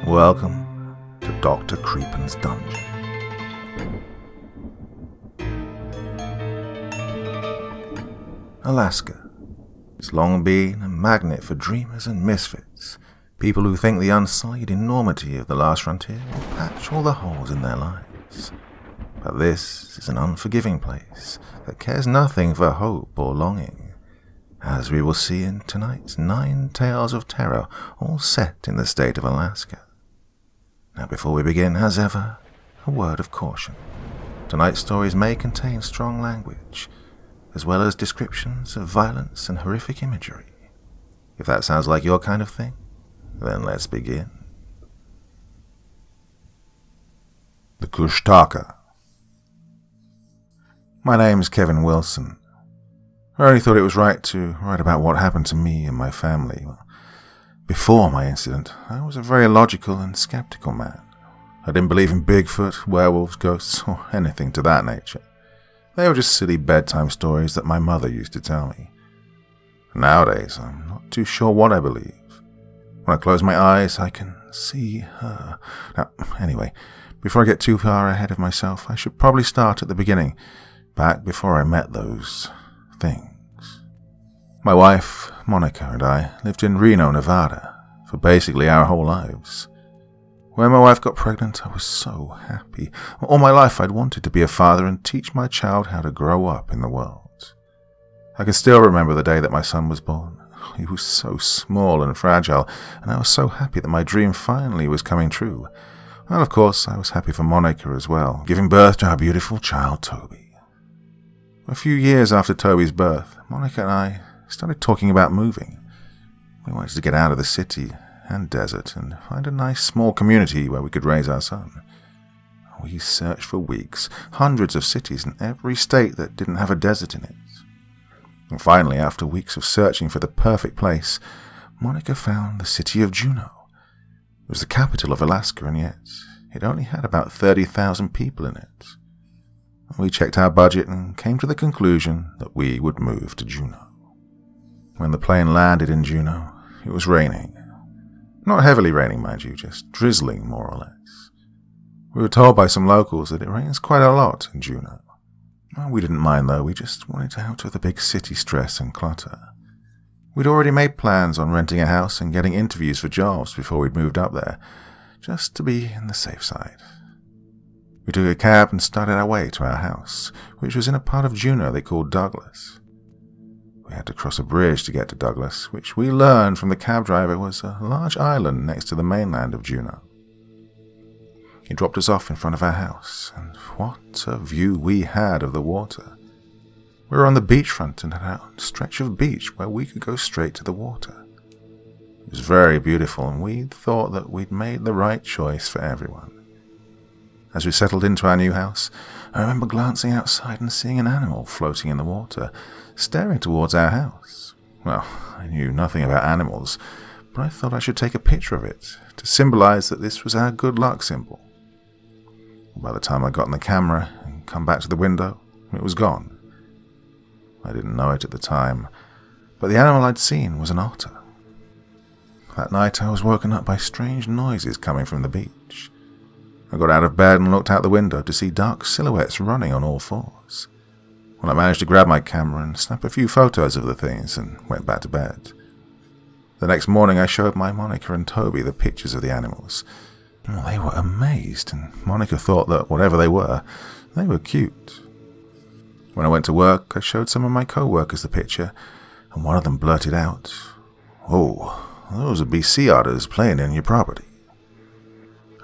Welcome to Dr. Creepin's Dungeon. Alaska has long been a magnet for dreamers and misfits, people who think the unsullied enormity of the last frontier will patch all the holes in their lives. But this is an unforgiving place that cares nothing for hope or longing, as we will see in tonight's 9 tales of terror, all set in the state of Alaska. Now, before we begin, as ever, a word of caution. Tonight's stories may contain strong language, as well as descriptions of violence and horrific imagery. If that sounds like your kind of thing, then let's begin. The Kushtaka. My name's Kevin Wilson. I only thought it was right to write about what happened to me and my family. Before my incident, I was a very logical and skeptical man. I didn't believe in Bigfoot, werewolves, ghosts, or anything to that nature. They were just silly bedtime stories that my mother used to tell me. Nowadays, I'm not too sure what I believe. When I close my eyes, I can see her. Now, anyway, before I get too far ahead of myself, I should probably start at the beginning, back before I met those things. My wife, Monica, and I lived in Reno, Nevada, for basically our whole lives. When my wife got pregnant, I was so happy. All my life I'd wanted to be a father and teach my child how to grow up in the world. I can still remember the day that my son was born. He was so small and fragile, and I was so happy that my dream finally was coming true. Well, of course, I was happy for Monica as well, giving birth to our beautiful child, Toby. A few years after Toby's birth, Monica and I started talking about moving. We wanted to get out of the city and desert and find a nice small community where we could raise our son. We searched for weeks, hundreds of cities in every state that didn't have a desert in it. And finally, after weeks of searching for the perfect place, Monica found the city of Juneau. It was the capital of Alaska, and yet it only had about 30,000 people in it. We checked our budget and came to the conclusion that we would move to Juneau. When the plane landed in Juneau, it was raining. Not heavily raining, mind you, just drizzling more or less. We were told by some locals that it rains quite a lot in Juneau. Well, we didn't mind though, we just wanted out of the big city stress and clutter. We'd already made plans on renting a house and getting interviews for jobs before we'd moved up there, just to be in the safe side. We took a cab and started our way to our house, which was in a part of Juneau they called Douglas. We had to cross a bridge to get to Douglas, which we learned from the cab driver was a large island next to the mainland of Juneau. He dropped us off in front of our house, and what a view we had of the water. We were on the beachfront and had our own stretch of beach where we could go straight to the water. It was very beautiful, and we thought that we'd made the right choice for everyone. As we settled into our new house, I remember glancing outside and seeing an animal floating in the water, staring towards our house. Well, I knew nothing about animals, but I thought I should take a picture of it to symbolize that this was our good luck symbol. By the time I got in the camera and come back to the window, it was gone. I didn't know it at the time, but the animal I'd seen was an otter. That night I was woken up by strange noises coming from the beach. I got out of bed and looked out the window to see dark silhouettes running on all fours. Well, I managed to grab my camera and snap a few photos of the things and went back to bed. The next morning I showed my Monica and Toby the pictures of the animals. Well, they were amazed, and Monica thought that whatever they were cute. When I went to work, I showed some of my co-workers the picture, and one of them blurted out, "Oh, those would be sea otters playing in your property."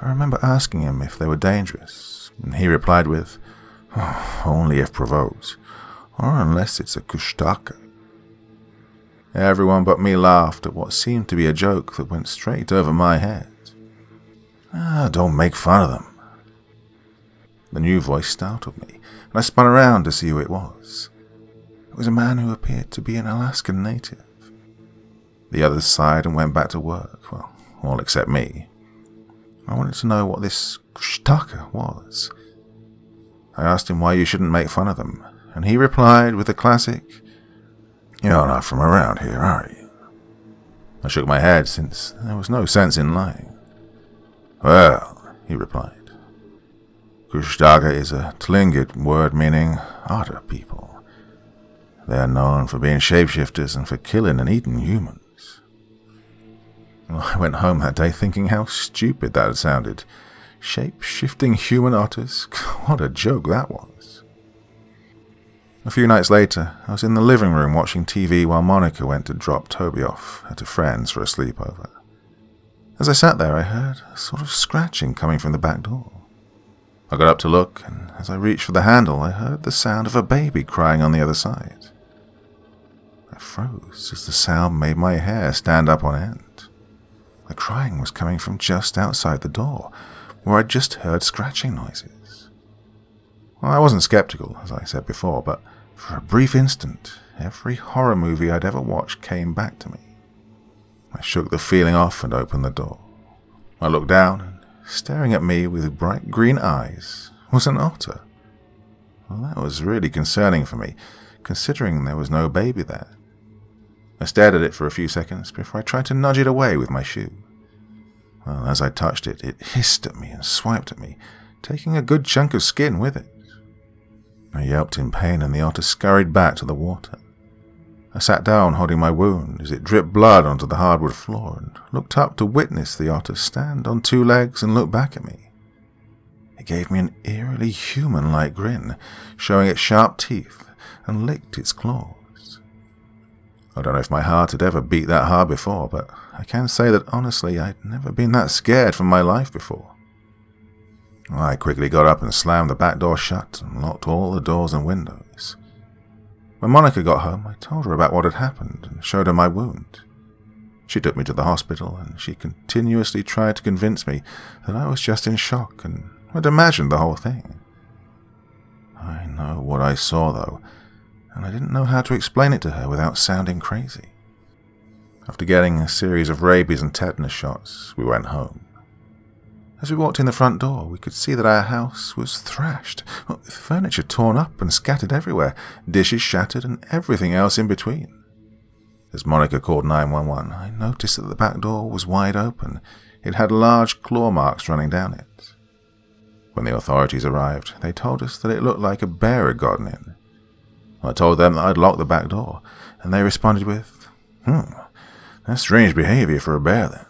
I remember asking him if they were dangerous, and he replied with, "Oh, only if provoked, or unless it's a kushtaka." Everyone but me laughed at what seemed to be a joke that went straight over my head. Don't make fun of them." The new voice startled me, and I spun around to see who it was. It was a man who appeared to be an Alaskan native. The others sighed and went back to work, well, all except me. I wanted to know what this Kushtaka was. I asked him why you shouldn't make fun of them, and he replied with the classic, "You're not from around here, are you?" I shook my head, since there was no sense in lying. "Well," he replied, "Kushtaka is a Tlingit word meaning otter people. They are known for being shapeshifters and for killing and eating humans." I went home that day thinking how stupid that had sounded. Shape-shifting human otters? What a joke that was. A few nights later, I was in the living room watching TV while Monica went to drop Toby off at a friend's for a sleepover. As I sat there, I heard a sort of scratching coming from the back door. I got up to look, and as I reached for the handle, I heard the sound of a baby crying on the other side. I froze as the sound made my hair stand up on end. The crying was coming from just outside the door, where I'd just heard scratching noises. Well, I wasn't skeptical, as I said before, but for a brief instant, every horror movie I'd ever watched came back to me. I shook the feeling off and opened the door. I looked down, and staring at me with bright green eyes was an otter. Well, that was really concerning for me, considering there was no baby there. I stared at it for a few seconds before I tried to nudge it away with my shoe. Well, as I touched it, it hissed at me and swiped at me, taking a good chunk of skin with it. I yelped in pain and the otter scurried back to the water. I sat down holding my wound as it dripped blood onto the hardwood floor and looked up to witness the otter stand on two legs and look back at me. It gave me an eerily human-like grin, showing its sharp teeth, and licked its claws. I don't know if my heart had ever beat that hard before, but I can say that honestly I'd never been that scared for my life before. I quickly got up and slammed the back door shut and locked all the doors and windows. When Monica got home, I told her about what had happened and showed her my wound. She took me to the hospital, and she continuously tried to convince me that I was just in shock and had imagined the whole thing. I know what I saw, though, and I didn't know how to explain it to her without sounding crazy. After getting a series of rabies and tetanus shots, we went home. As we walked in the front door, we could see that our house was thrashed, furniture torn up and scattered everywhere, dishes shattered and everything else in between. As Monica called 911, I noticed that the back door was wide open. It had large claw marks running down it. When the authorities arrived, they told us that it looked like a bear had gotten in. I told them that I'd locked the back door, and they responded with, "That's strange behavior for a bear then."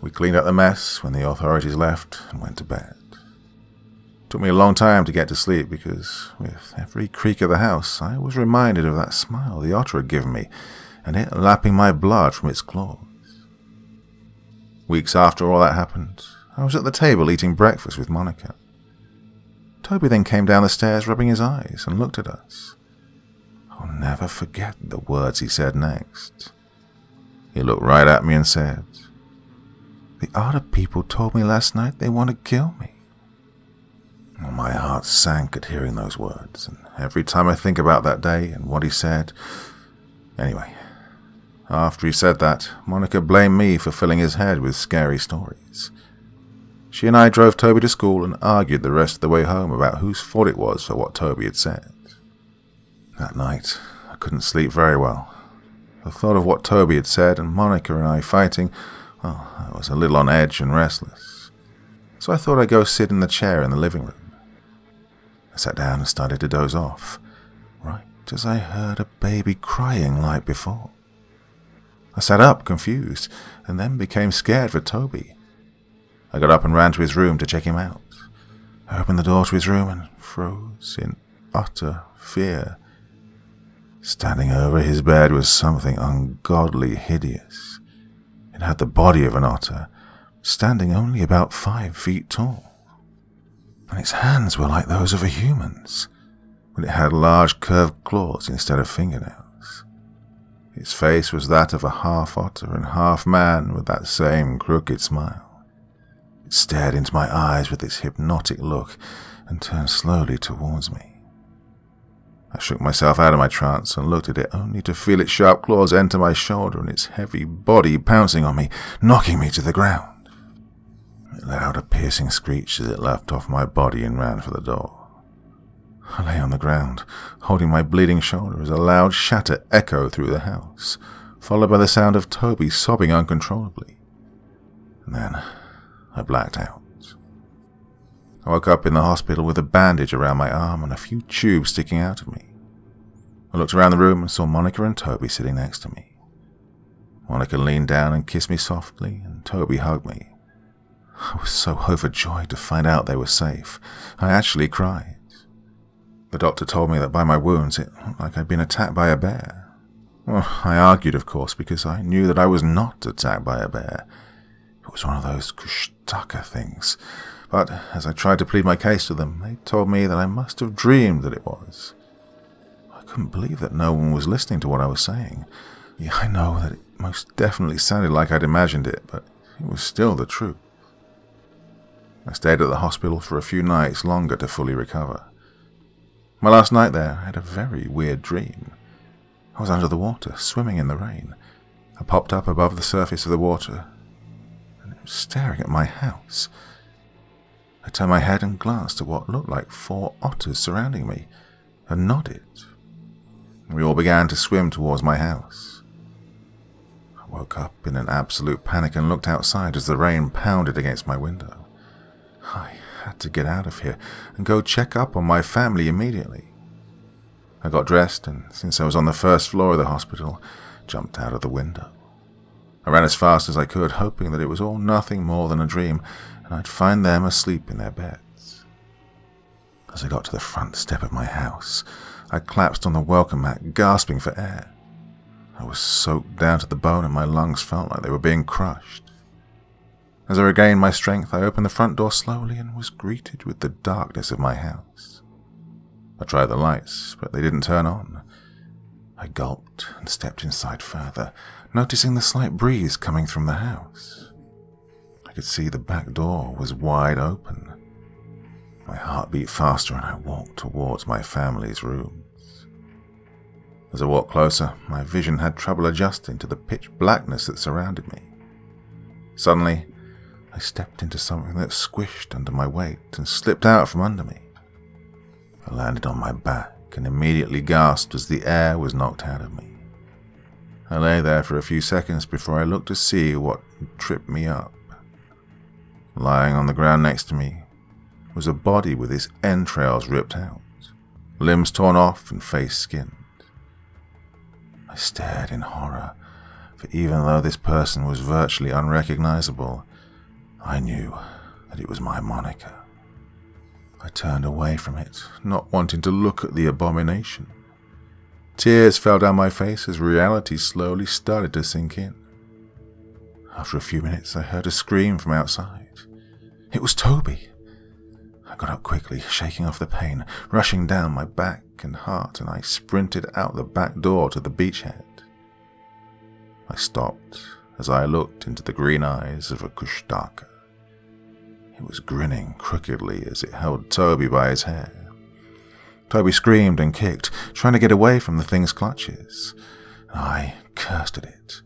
We cleaned up the mess when the authorities left and went to bed. It took me a long time to get to sleep because with every creak of the house I was reminded of that smile the otter had given me and it lapping my blood from its claws. Weeks after all that happened, I was at the table eating breakfast with Monica. Toby then came down the stairs rubbing his eyes and looked at us. I'll never forget the words he said next. He looked right at me and said, "The otter people told me last night they want to kill me." Well, my heart sank at hearing those words, and every time I think about that day and what he said... Anyway, after he said that, Monica blamed me for filling his head with scary stories. She and I drove Toby to school and argued the rest of the way home about whose fault it was for what Toby had said. That night, I couldn't sleep very well. The thought of what Toby had said and Monica and I fighting, well, I was a little on edge and restless. So I thought I'd go sit in the chair in the living room. I sat down and started to doze off, right as I heard a baby crying like before. I sat up, confused, and then became scared for Toby. I got up and ran to his room to check him out. I opened the door to his room and froze in utter fear. Standing over his bed was something ungodly hideous. It had the body of an otter, standing only about 5 feet tall. And its hands were like those of a human's, but it had large curved claws instead of fingernails. Its face was that of a half otter and half man with that same crooked smile. It stared into my eyes with its hypnotic look and turned slowly towards me. I shook myself out of my trance and looked at it only to feel its sharp claws enter my shoulder and its heavy body pouncing on me, knocking me to the ground. It let out a piercing screech as it leapt off my body and ran for the door. I lay on the ground, holding my bleeding shoulder as a loud shatter echoed through the house, followed by the sound of Toby sobbing uncontrollably. And then I blacked out. I woke up in the hospital with a bandage around my arm and a few tubes sticking out of me. I looked around the room and saw Monica and Toby sitting next to me. Monica leaned down and kissed me softly, and Toby hugged me. I was so overjoyed to find out they were safe. I actually cried. The doctor told me that by my wounds it looked like I'd been attacked by a bear. Well, I argued, of course, because I knew that I was not attacked by a bear. It was one of those Kushtaka things. But as I tried to plead my case to them, they told me that I must have dreamed that it was. I couldn't believe that no one was listening to what I was saying. Yeah, I know that it most definitely sounded like I'd imagined it, but it was still the truth. I stayed at the hospital for a few nights longer to fully recover. My last night there, I had a very weird dream. I was under the water, swimming in the rain. I popped up above the surface of the water, and it was staring at my house. I turned my head and glanced at what looked like 4 otters surrounding me, and nodded. We all began to swim towards my house. I woke up in an absolute panic and looked outside as the rain pounded against my window. I had to get out of here and go check up on my family immediately. I got dressed and, since I was on the first floor of the hospital, jumped out of the window. I ran as fast as I could, hoping that it was all nothing more than a dream, and I'd find them asleep in their beds. As I got to the front step of my house, I collapsed on the welcome mat, gasping for air. I was soaked down to the bone and my lungs felt like they were being crushed. As I regained my strength, I opened the front door slowly and was greeted with the darkness of my house. I tried the lights, but they didn't turn on. I gulped and stepped inside further, noticing the slight breeze coming from the house. I could see the back door was wide open. My heart beat faster and I walked towards my family's rooms. As I walked closer, my vision had trouble adjusting to the pitch blackness that surrounded me. Suddenly, I stepped into something that squished under my weight and slipped out from under me. I landed on my back and immediately gasped as the air was knocked out of me. I lay there for a few seconds before I looked to see what tripped me up. Lying on the ground next to me was a body with its entrails ripped out, limbs torn off and face skinned. I stared in horror, for even though this person was virtually unrecognizable, I knew that it was my Monica. I turned away from it, not wanting to look at the abomination. Tears fell down my face as reality slowly started to sink in. After a few minutes, I heard a scream from outside. It was Toby. I got up quickly, shaking off the pain, rushing down my back and heart, and I sprinted out the back door to the beachhead. I stopped as I looked into the green eyes of a Kushtaka. It was grinning crookedly as it held Toby by his hair. Toby screamed and kicked, trying to get away from the thing's clutches. I cursed at it.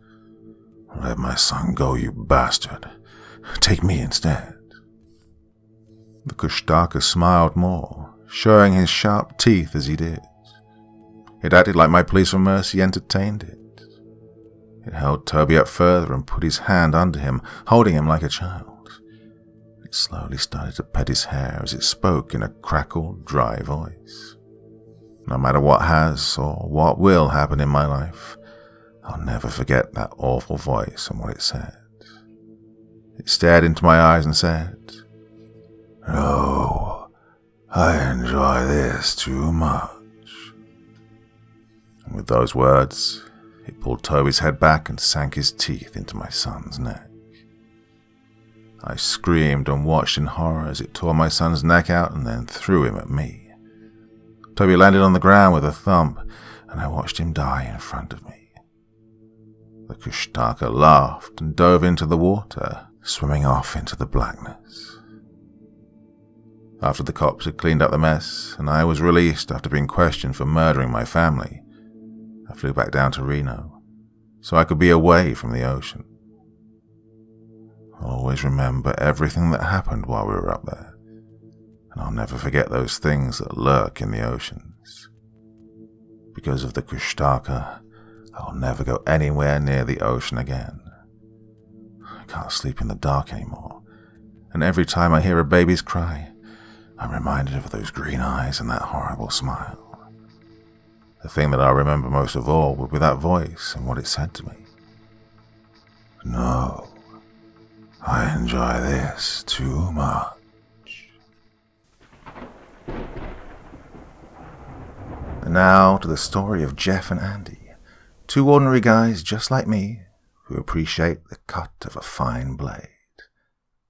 "Let my son go, you bastard. Take me instead." The Kushtaka smiled more, showing his sharp teeth as he did. It acted like my pleas for mercy entertained it. It held Toby up further and put his hand under him, holding him like a child. It slowly started to pet his hair as it spoke in a crackled, dry voice. No matter what has or what will happen in my life, I'll never forget that awful voice and what it said. It stared into my eyes and said, "Oh, I enjoy this too much." And with those words, it pulled Toby's head back and sank his teeth into my son's neck. I screamed and watched in horror as it tore my son's neck out and then threw him at me. Toby landed on the ground with a thump, and I watched him die in front of me. The Kushtaka laughed and dove into the water, swimming off into the blackness. After the cops had cleaned up the mess, and I was released after being questioned for murdering my family, I flew back down to Reno, so I could be away from the ocean. I'll always remember everything that happened while we were up there, and I'll never forget those things that lurk in the oceans. Because of the Kushtaka, I'll never go anywhere near the ocean again. I can't sleep in the dark anymore, and every time I hear a baby's cry, I'm reminded of those green eyes and that horrible smile. The thing that I remember most of all will be that voice and what it said to me. No, I enjoy this too much. And now to the story of Jeff and Andy, two ordinary guys just like me who appreciate the cut of a fine blade.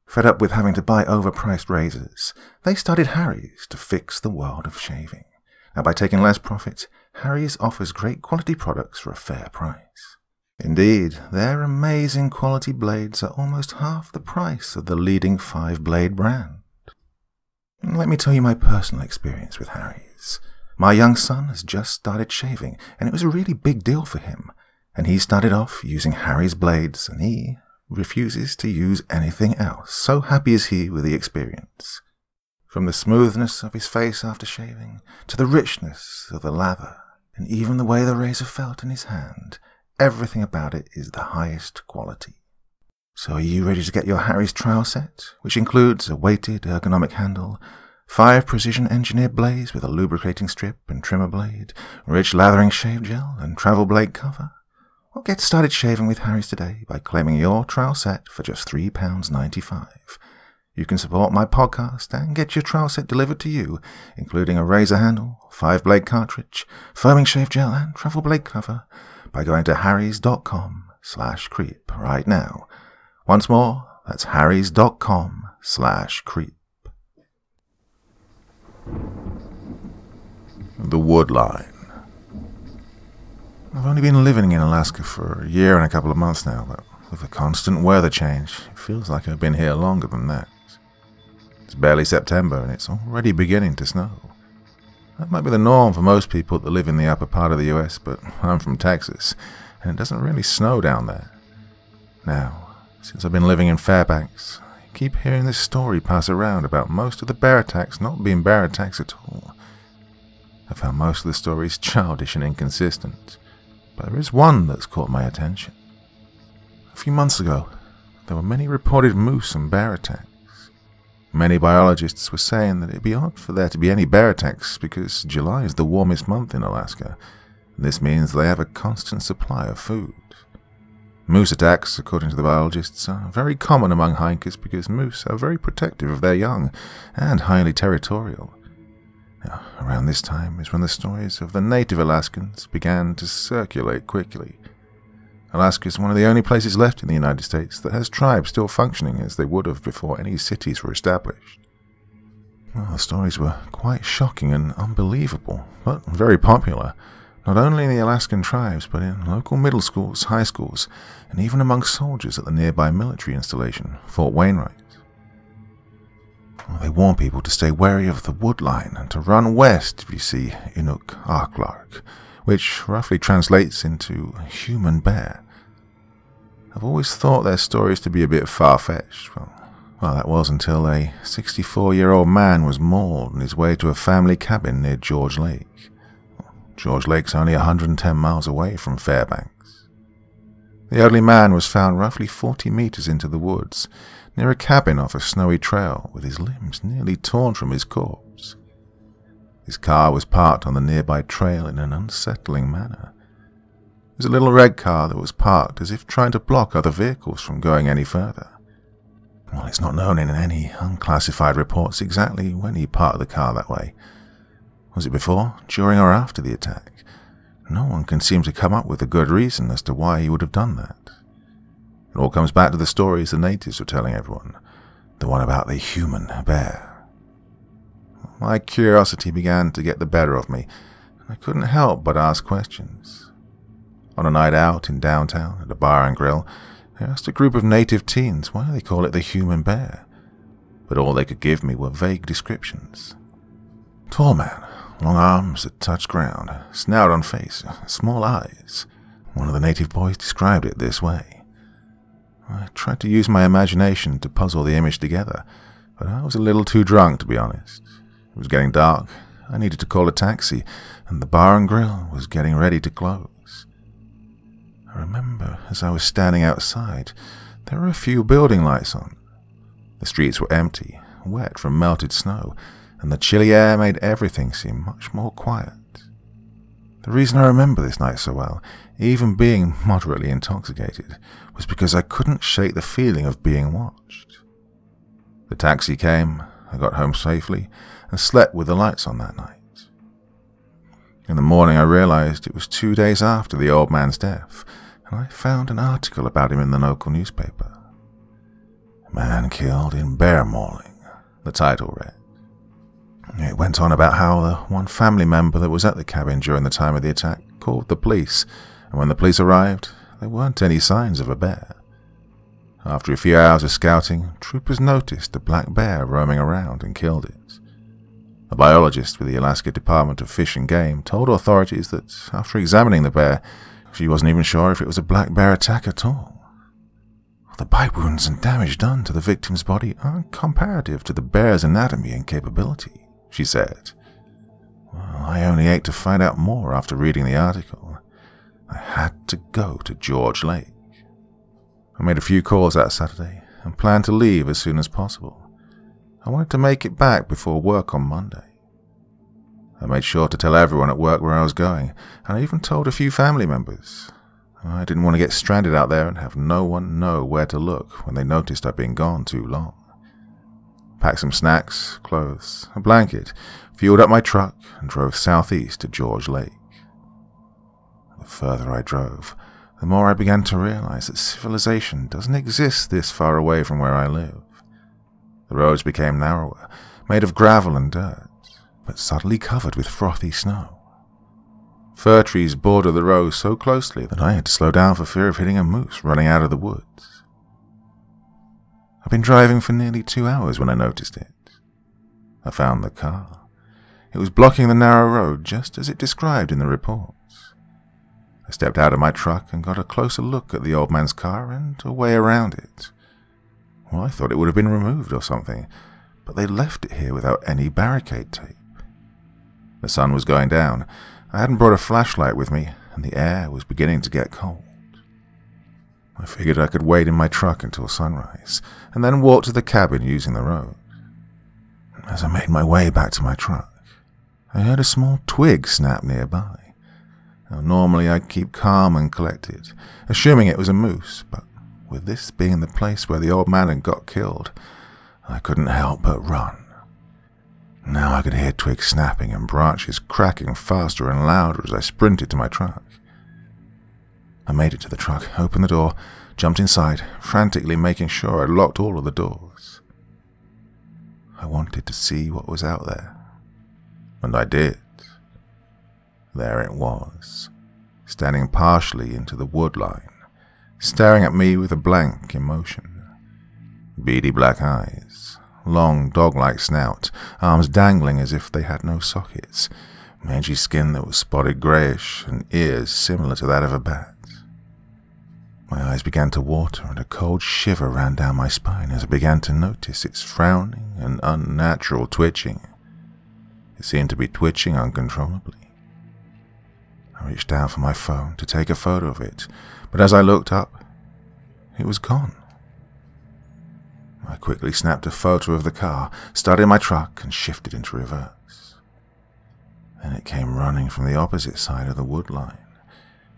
Fed up with having to buy overpriced razors, they started Harry's to fix the world of shaving. And by taking less profit, Harry's offers great quality products for a fair price. Indeed, their amazing quality blades are almost half the price of the leading 5-blade brand. Let me tell you my personal experience with Harry's. My young son has just started shaving, and it was a really big deal for him. And he started off using Harry's blades, and he refuses to use anything else. So happy is he with the experience. From the smoothness of his face after shaving, to the richness of the lather, and even the way the razor felt in his hand, everything about it is the highest quality. So are you ready to get your Harry's trial set, which includes a weighted ergonomic handle, 5 precision-engineered blades with a lubricating strip and trimmer blade, rich lathering shave gel, and travel blade cover? Well, get started shaving with Harry's today by claiming your trial set for just £3.95. You can support my podcast and get your trial set delivered to you, including a razor handle, 5-blade cartridge, foaming shave gel, and travel blade cover, by going to harrys.com/creep right now. Once more, that's harrys.com/creep. The Wood Line. I've only been living in Alaska for a year and a couple of months now, but with the constant weather change, it feels like I've been here longer than that. It's barely September and it's already beginning to snow. That might be the norm for most people that live in the upper part of the US, but I'm from Texas, and it doesn't really snow down there. Now, since I've been living in Fairbanks, I keep hearing this story pass around about most of the bear attacks not being bear attacks at all. I found most of the stories childish and inconsistent, but there is one that's caught my attention. A few months ago, there were many reported moose and bear attacks. Many biologists were saying that it'd be odd for there to be any bear attacks because July is the warmest month in Alaska, and this means they have a constant supply of food. Moose attacks, according to the biologists, are very common among hikers because moose are very protective of their young and highly territorial. Now, around this time is when the stories of the native Alaskans began to circulate quickly. Alaska is one of the only places left in the United States that has tribes still functioning as they would have before any cities were established. Well, the stories were quite shocking and unbelievable, but very popular, not only in the Alaskan tribes, but in local middle schools, high schools, and even among soldiers at the nearby military installation, Fort Wainwright. Well, they warn people to stay wary of the Wood Line and to run west if you see Inuk Arklark, which roughly translates into human bear. I've always thought their stories to be a bit far-fetched. Well, that was until a 64-year-old man was mauled on his way to a family cabin near George Lake. George Lake's only 110 miles away from Fairbanks. The elderly man was found roughly 40 meters into the woods, near a cabin off a snowy trail, with his limbs nearly torn from his corpse. His car was parked on the nearby trail in an unsettling manner. It was a little red car that was parked as if trying to block other vehicles from going any further. Well, it's not known in any unclassified reports exactly when he parked the car that way. Was it before, during, or after the attack? No one can seem to come up with a good reason as to why he would have done that. It all comes back to the stories the natives were telling everyone, the one about the human bear. My curiosity began to get the better of me, and I couldn't help but ask questions. On a night out in downtown at a bar and grill, I asked a group of native teens why they call it the human bear, but all they could give me were vague descriptions. Tall man, long arms that touch ground, snout on face, small eyes. One of the native boys described it this way. I tried to use my imagination to puzzle the image together, but I was a little too drunk, to be honest. It was getting dark. I needed to call a taxi, and the bar and grill was getting ready to close. I remember as I was standing outside, there were a few building lights on. The streets were empty, wet from melted snow, and the chilly air made everything seem much more quiet. The reason I remember this night so well, even being moderately intoxicated, was because I couldn't shake the feeling of being watched. The taxi came, I got home safely, and slept with the lights on that night. In the morning I realized it was 2 days after the old man's death, and I found an article about him in the local newspaper. "Man killed in bear mauling," the title read. It went on about how the one family member that was at the cabin during the time of the attack called the police, and when the police arrived, there weren't any signs of a bear. After a few hours of scouting, troopers noticed a black bear roaming around and killed it. A biologist with the Alaska Department of Fish and Game told authorities that, after examining the bear, she wasn't even sure if it was a black bear attack at all. The bite wounds and damage done to the victim's body aren't comparative to the bear's anatomy and capability, she said. Well, I only ate to find out more after reading the article. I had to go to George Lake. I made a few calls that Saturday and planned to leave as soon as possible. I wanted to make it back before work on Monday. I made sure to tell everyone at work where I was going, and I even told a few family members. I didn't want to get stranded out there and have no one know where to look when they noticed I'd been gone too long. Packed some snacks, clothes, a blanket, fueled up my truck, and drove southeast to George Lake. The further I drove, the more I began to realize that civilization doesn't exist this far away from where I live. The roads became narrower, made of gravel and dirt, but suddenly covered with frothy snow. Fir trees border the road so closely that I had to slow down for fear of hitting a moose running out of the woods. I'd been driving for nearly 2 hours when I noticed it. I found the car. It was blocking the narrow road just as it described in the reports. I stepped out of my truck and got a closer look at the old man's car and a way around it. Well, I thought it would have been removed or something, but they left it here without any barricade tape. The sun was going down. I hadn't brought a flashlight with me, and the air was beginning to get cold. I figured I could wait in my truck until sunrise, and then walk to the cabin using the road. As I made my way back to my truck, I heard a small twig snap nearby. Now, normally I'd keep calm and collected, assuming it was a moose, but with this being the place where the old man had got killed, I couldn't help but run. Now I could hear twigs snapping and branches cracking faster and louder as I sprinted to my truck. I made it to the truck, opened the door, jumped inside, frantically making sure I'd locked all of the doors. I wanted to see what was out there, and I did. There it was, standing partially into the wood line, staring at me with a blank emotion. Beady black eyes, long dog-like snout, arms dangling as if they had no sockets, mangy skin that was spotted greyish, and ears similar to that of a bat. My eyes began to water, and a cold shiver ran down my spine as I began to notice its frowning and unnatural twitching. It seemed to be twitching uncontrollably. I reached down for my phone to take a photo of it, but as I looked up, it was gone. I quickly snapped a photo of the car, started my truck, and shifted into reverse. Then it came running from the opposite side of the wood line,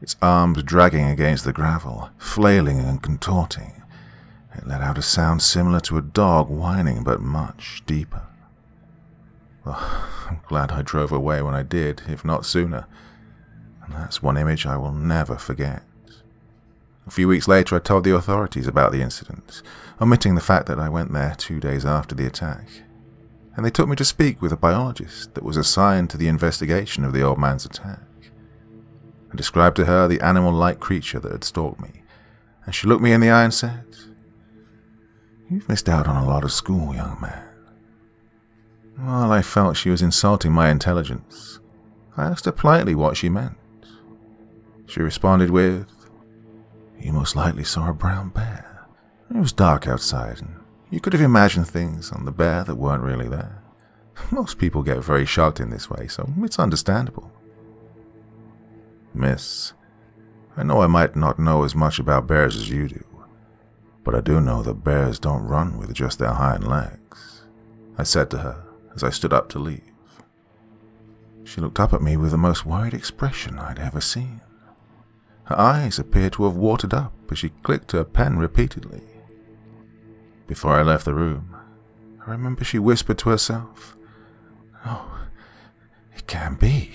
its arms dragging against the gravel, flailing and contorting. It let out a sound similar to a dog whining, but much deeper. Oh, I'm glad I drove away when I did, if not sooner. And that's one image I will never forget. A few weeks later I told the authorities about the incident, omitting the fact that I went there 2 days after the attack, and they took me to speak with a biologist that was assigned to the investigation of the old man's attack. I described to her the animal-like creature that had stalked me, and she looked me in the eye and said, "You've missed out on a lot of school, young man." While I felt she was insulting my intelligence, I asked her politely what she meant. She responded with, "You most likely saw a brown bear. It was dark outside, and you could have imagined things on the bear that weren't really there. Most people get very shocked in this way, so it's understandable. Miss, I know I might not know as much about bears as you do, but I do know that bears don't run with just their hind legs, I said to her as I stood up to leave. She looked up at me with the most worried expression I'd ever seen. Her eyes appeared to have watered up as she clicked her pen repeatedly. Before I left the room, I remember she whispered to herself, "Oh, it can't be."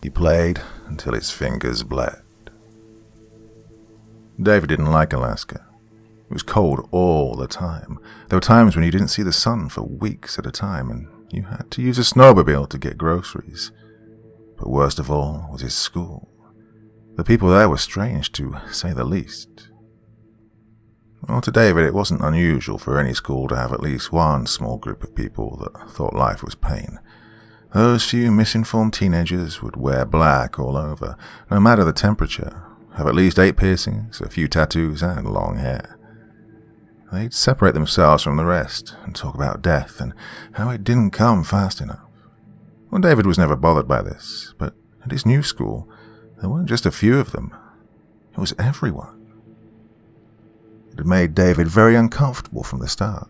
He played until his fingers bled. David didn't like Alaska. It was cold all the time. There were times when you didn't see the sun for weeks at a time, and you had to use a snowmobile to get groceries. But worst of all was his school. The people there were strange, to say the least. Well, to David, it wasn't unusual for any school to have at least one small group of people that thought life was pain. Those few misinformed teenagers would wear black all over, no matter the temperature, have at least 8 piercings, a few tattoos, and long hair. They'd separate themselves from the rest and talk about death and how it didn't come fast enough. Well, David was never bothered by this, but at his new school, there weren't just a few of them. It was everyone. It had made David very uncomfortable from the start.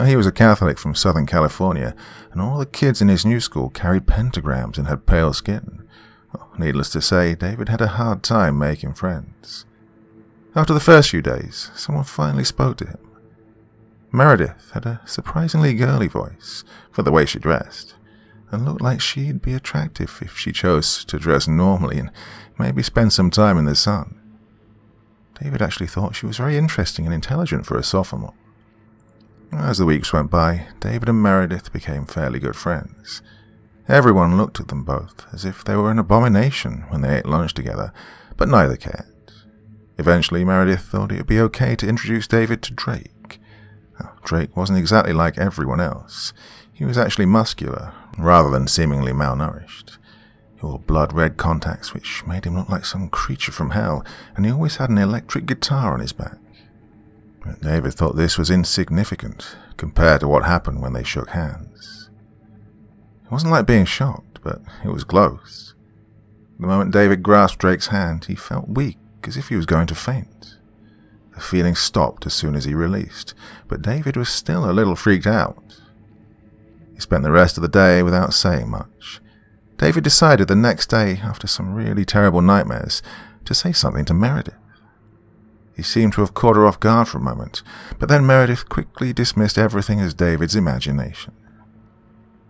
He was a Catholic from Southern California, and all the kids in his new school carried pentagrams and had pale skin. Well, needless to say, David had a hard time making friends. After the first few days, someone finally spoke to him. Meredith had a surprisingly girly voice for the way she dressed, and looked like she'd be attractive if she chose to dress normally and maybe spend some time in the sun. David actually thought she was very interesting and intelligent for a sophomore. As the weeks went by, David and Meredith became fairly good friends. Everyone looked at them both as if they were an abomination when they ate lunch together, but neither cared. Eventually, Meredith thought it would be okay to introduce David to Drake. Drake wasn't exactly like everyone else. He was actually muscular, rather than seemingly malnourished. He wore blood-red contacts, which made him look like some creature from hell, and he always had an electric guitar on his back. But David thought this was insignificant compared to what happened when they shook hands. It wasn't like being shocked, but it was close. The moment David grasped Drake's hand, he felt weak, as if he was going to faint. The feeling stopped as soon as he released, but David was still a little freaked out. He spent the rest of the day without saying much. David decided the next day, after some really terrible nightmares, to say something to Meredith. He seemed to have caught her off guard for a moment, but then Meredith quickly dismissed everything as David's imagination.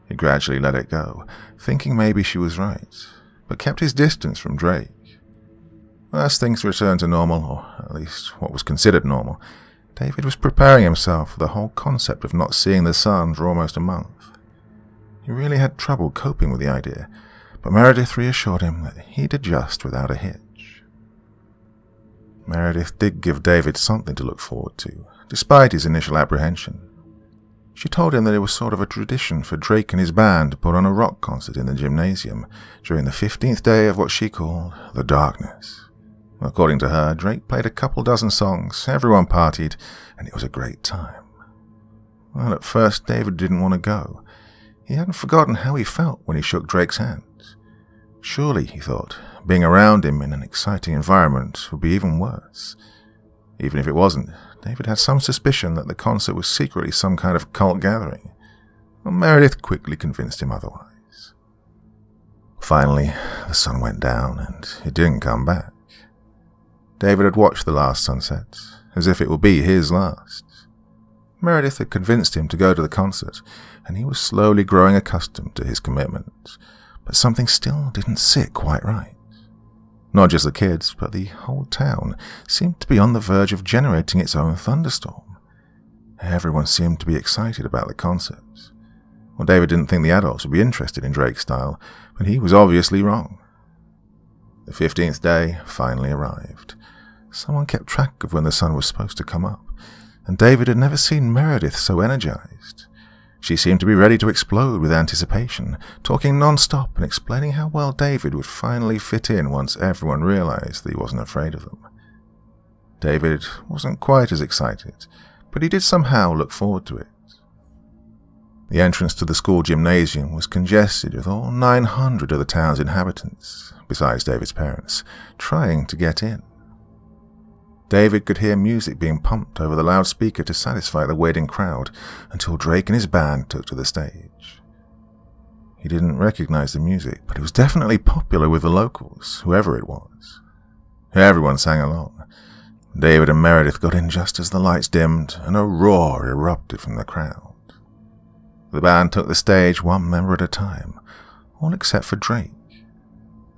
He gradually let it go, thinking maybe she was right, but kept his distance from Drake. As things returned to normal, or at least what was considered normal, David was preparing himself for the whole concept of not seeing the sun for almost a month. He really had trouble coping with the idea, but Meredith reassured him that he'd adjust without a hitch. Meredith did give David something to look forward to, despite his initial apprehension. She told him that it was sort of a tradition for Drake and his band to put on a rock concert in the gymnasium during the 15th day of what she called the darkness. According to her, Drake played a couple dozen songs, everyone partied, and it was a great time. Well, at first David didn't want to go. He hadn't forgotten how he felt when he shook Drake's hand. Surely, he thought, being around him in an exciting environment would be even worse. Even if it wasn't, David had some suspicion that the concert was secretly some kind of cult gathering. Well, Meredith quickly convinced him otherwise. Finally, the sun went down, and it didn't come back. David had watched the last sunset, as if it would be his last. Meredith had convinced him to go to the concert, and he was slowly growing accustomed to his commitment, but something still didn't sit quite right. Not just the kids, but the whole town seemed to be on the verge of generating its own thunderstorm. Everyone seemed to be excited about the concert. Well, David didn't think the adults would be interested in Drake's style, but he was obviously wrong. The 15th day finally arrived. Someone kept track of when the sun was supposed to come up, and David had never seen Meredith so energized. She seemed to be ready to explode with anticipation, talking non-stop and explaining how well David would finally fit in once everyone realized that he wasn't afraid of them. David wasn't quite as excited, but he did somehow look forward to it. The entrance to the school gymnasium was congested with all 900 of the town's inhabitants, besides David's parents, trying to get in. David could hear music being pumped over the loudspeaker to satisfy the waiting crowd until Drake and his band took to the stage. He didn't recognize the music, but it was definitely popular with the locals, whoever it was. Everyone sang along. David and Meredith got in just as the lights dimmed and a roar erupted from the crowd. The band took the stage one member at a time, all except for Drake.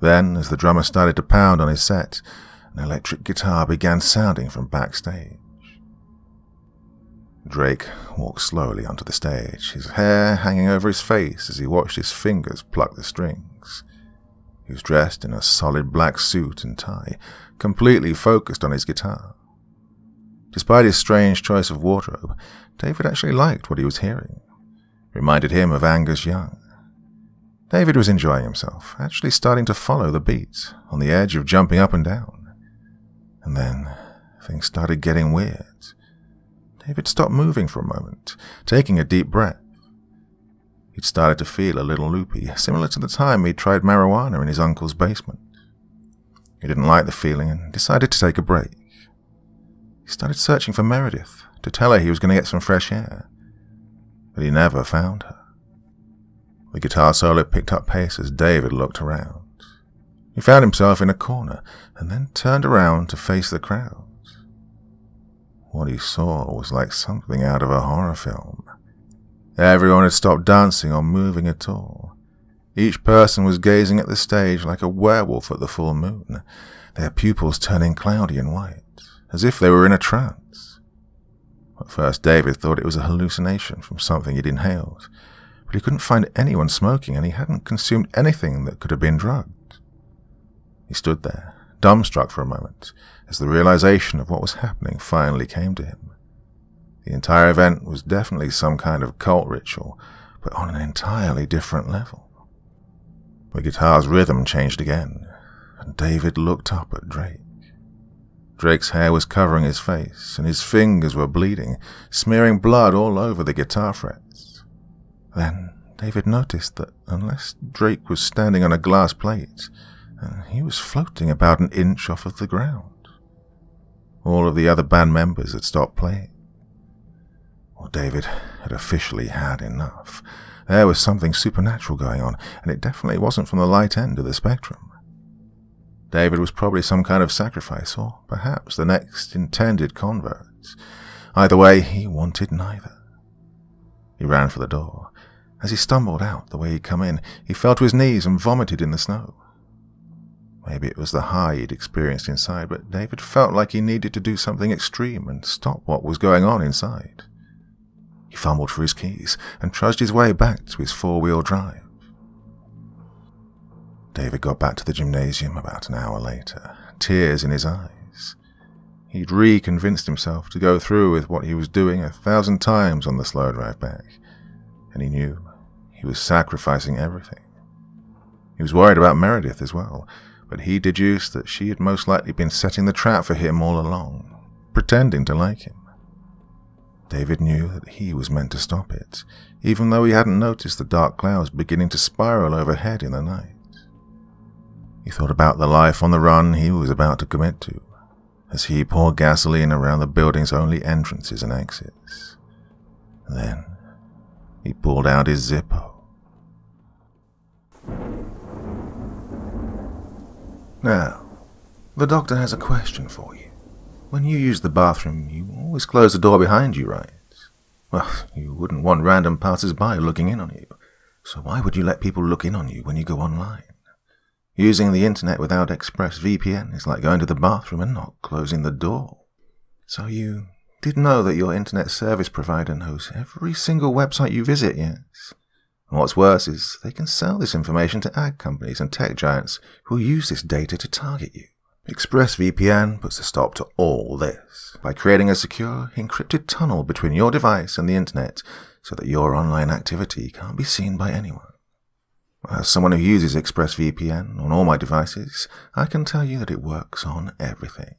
Then, as the drummer started to pound on his set, an electric guitar began sounding from backstage. Drake walked slowly onto the stage, his hair hanging over his face as he watched his fingers pluck the strings. He was dressed in a solid black suit and tie, completely focused on his guitar. Despite his strange choice of wardrobe, David actually liked what he was hearing. It reminded him of Angus Young. David was enjoying himself, actually starting to follow the beat, on the edge of jumping up and down. And then things started getting weird. David stopped moving for a moment, taking a deep breath. He'd started to feel a little loopy, similar to the time he'd tried marijuana in his uncle's basement. He didn't like the feeling and decided to take a break. He started searching for Meredith, to tell her he was going to get some fresh air. But he never found her. The guitar solo picked up pace as David looked around. He found himself in a corner and then turned around to face the crowd. What he saw was like something out of a horror film. Everyone had stopped dancing or moving at all. Each person was gazing at the stage like a werewolf at the full moon, their pupils turning cloudy and white, as if they were in a trance. At first David thought it was a hallucination from something he'd inhaled, but he couldn't find anyone smoking and he hadn't consumed anything that could have been drugged. He stood there, dumbstruck for a moment, as the realization of what was happening finally came to him. The entire event was definitely some kind of cult ritual, but on an entirely different level. The guitar's rhythm changed again, and David looked up at Drake. Drake's hair was covering his face, and his fingers were bleeding, smearing blood all over the guitar frets. Then David noticed that unless Drake was standing on a glass plate, he was floating about an inch off of the ground. All of the other band members had stopped playing. Well, David had officially had enough. There was something supernatural going on, and it definitely wasn't from the light end of the spectrum. David was probably some kind of sacrifice, or perhaps the next intended convert. Either way, he wanted neither. He ran for the door. As he stumbled out the way he'd come in, he fell to his knees and vomited in the snow. Maybe it was the high he'd experienced inside, but David felt like he needed to do something extreme and stop what was going on inside. He fumbled for his keys and trudged his way back to his four-wheel drive. David got back to the gymnasium about an hour later, tears in his eyes. He'd re-convinced himself to go through with what he was doing 1,000 times on the slow drive back, and he knew he was sacrificing everything. He was worried about Meredith as well, but he deduced that she had most likely been setting the trap for him all along, pretending to like him. David knew that he was meant to stop it, even though he hadn't noticed the dark clouds beginning to spiral overhead in the night. He thought about the life on the run he was about to commit to, as he poured gasoline around the building's only entrances and exits. Then he pulled out his Zippo. Now, the doctor has a question for you. When you use the bathroom, you always close the door behind you, right? Well, you wouldn't want random passers-by looking in on you, so why would you let people look in on you when you go online? Using the internet without ExpressVPN is like going to the bathroom and not closing the door. So you did know that your internet service provider knows every single website you visit, yes? And what's worse is they can sell this information to ad companies and tech giants who use this data to target you. ExpressVPN puts a stop to all this by creating a secure, encrypted tunnel between your device and the internet so that your online activity can't be seen by anyone. As someone who uses ExpressVPN on all my devices, I can tell you that it works on everything.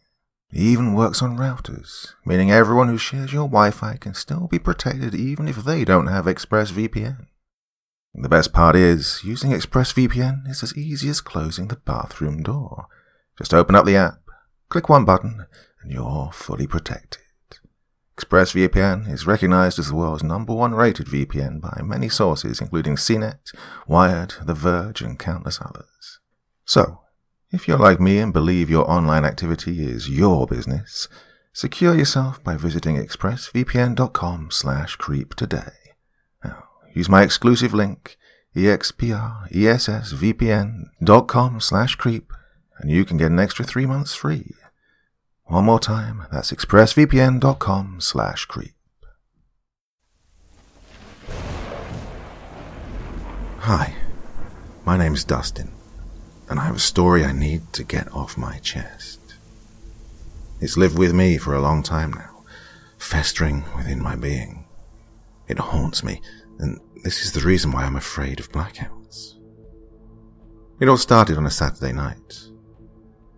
It even works on routers, meaning everyone who shares your Wi-Fi can still be protected even if they don't have ExpressVPN. The best part is, using ExpressVPN is as easy as closing the bathroom door. Just open up the app, click one button, and you're fully protected. ExpressVPN is recognized as the world's #1 rated VPN by many sources, including CNET, Wired, The Verge, and countless others. So, if you're like me and believe your online activity is your business, secure yourself by visiting expressvpn.com/creep today. Now, use my exclusive link, expressvpn.com/creep, and you can get an extra 3 months free. One more time, that's expressvpn.com/creep. Hi, my name's Dustin, and I have a story I need to get off my chest. It's lived with me for a long time now, festering within my being. It haunts me, and this is the reason why I'm afraid of blackouts. It all started on a Saturday night.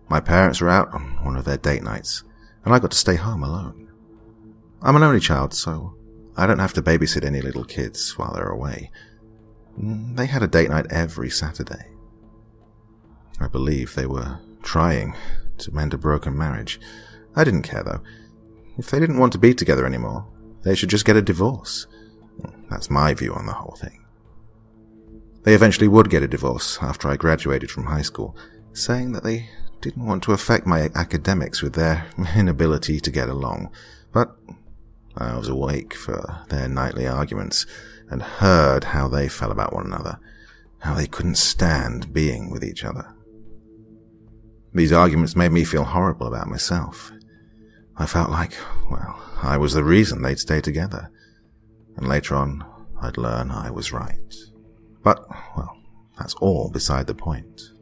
My parents were out on one of their date nights, and I got to stay home alone. I'm an only child, so I don't have to babysit any little kids while they're away. They had a date night every Saturday. I believe they were trying to mend a broken marriage. I didn't care, though. If they didn't want to be together anymore, they should just get a divorce. That's my view on the whole thing. They eventually would get a divorce after I graduated from high school, saying that they didn't want to affect my academics with their inability to get along, but I was awake for their nightly arguments and heard how they felt about one another, how they couldn't stand being with each other. These arguments made me feel horrible about myself. I felt like, well, I was the reason they'd stay together, and later on I'd learn I was right. But, well, that's all beside the point.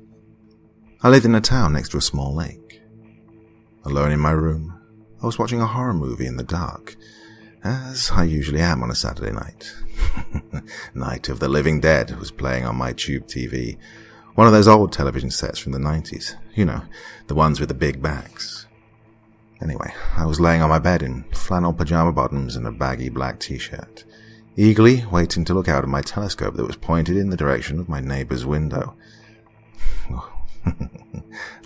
I lived in a town next to a small lake. Alone in my room, I was watching a horror movie in the dark, as I usually am on a Saturday night. Night of the Living Dead was playing on my tube TV, one of those old television sets from the 90s, you know, the ones with the big backs. Anyway, I was laying on my bed in flannel pajama bottoms and a baggy black t-shirt, eagerly waiting to look out of my telescope that was pointed in the direction of my neighbor's window.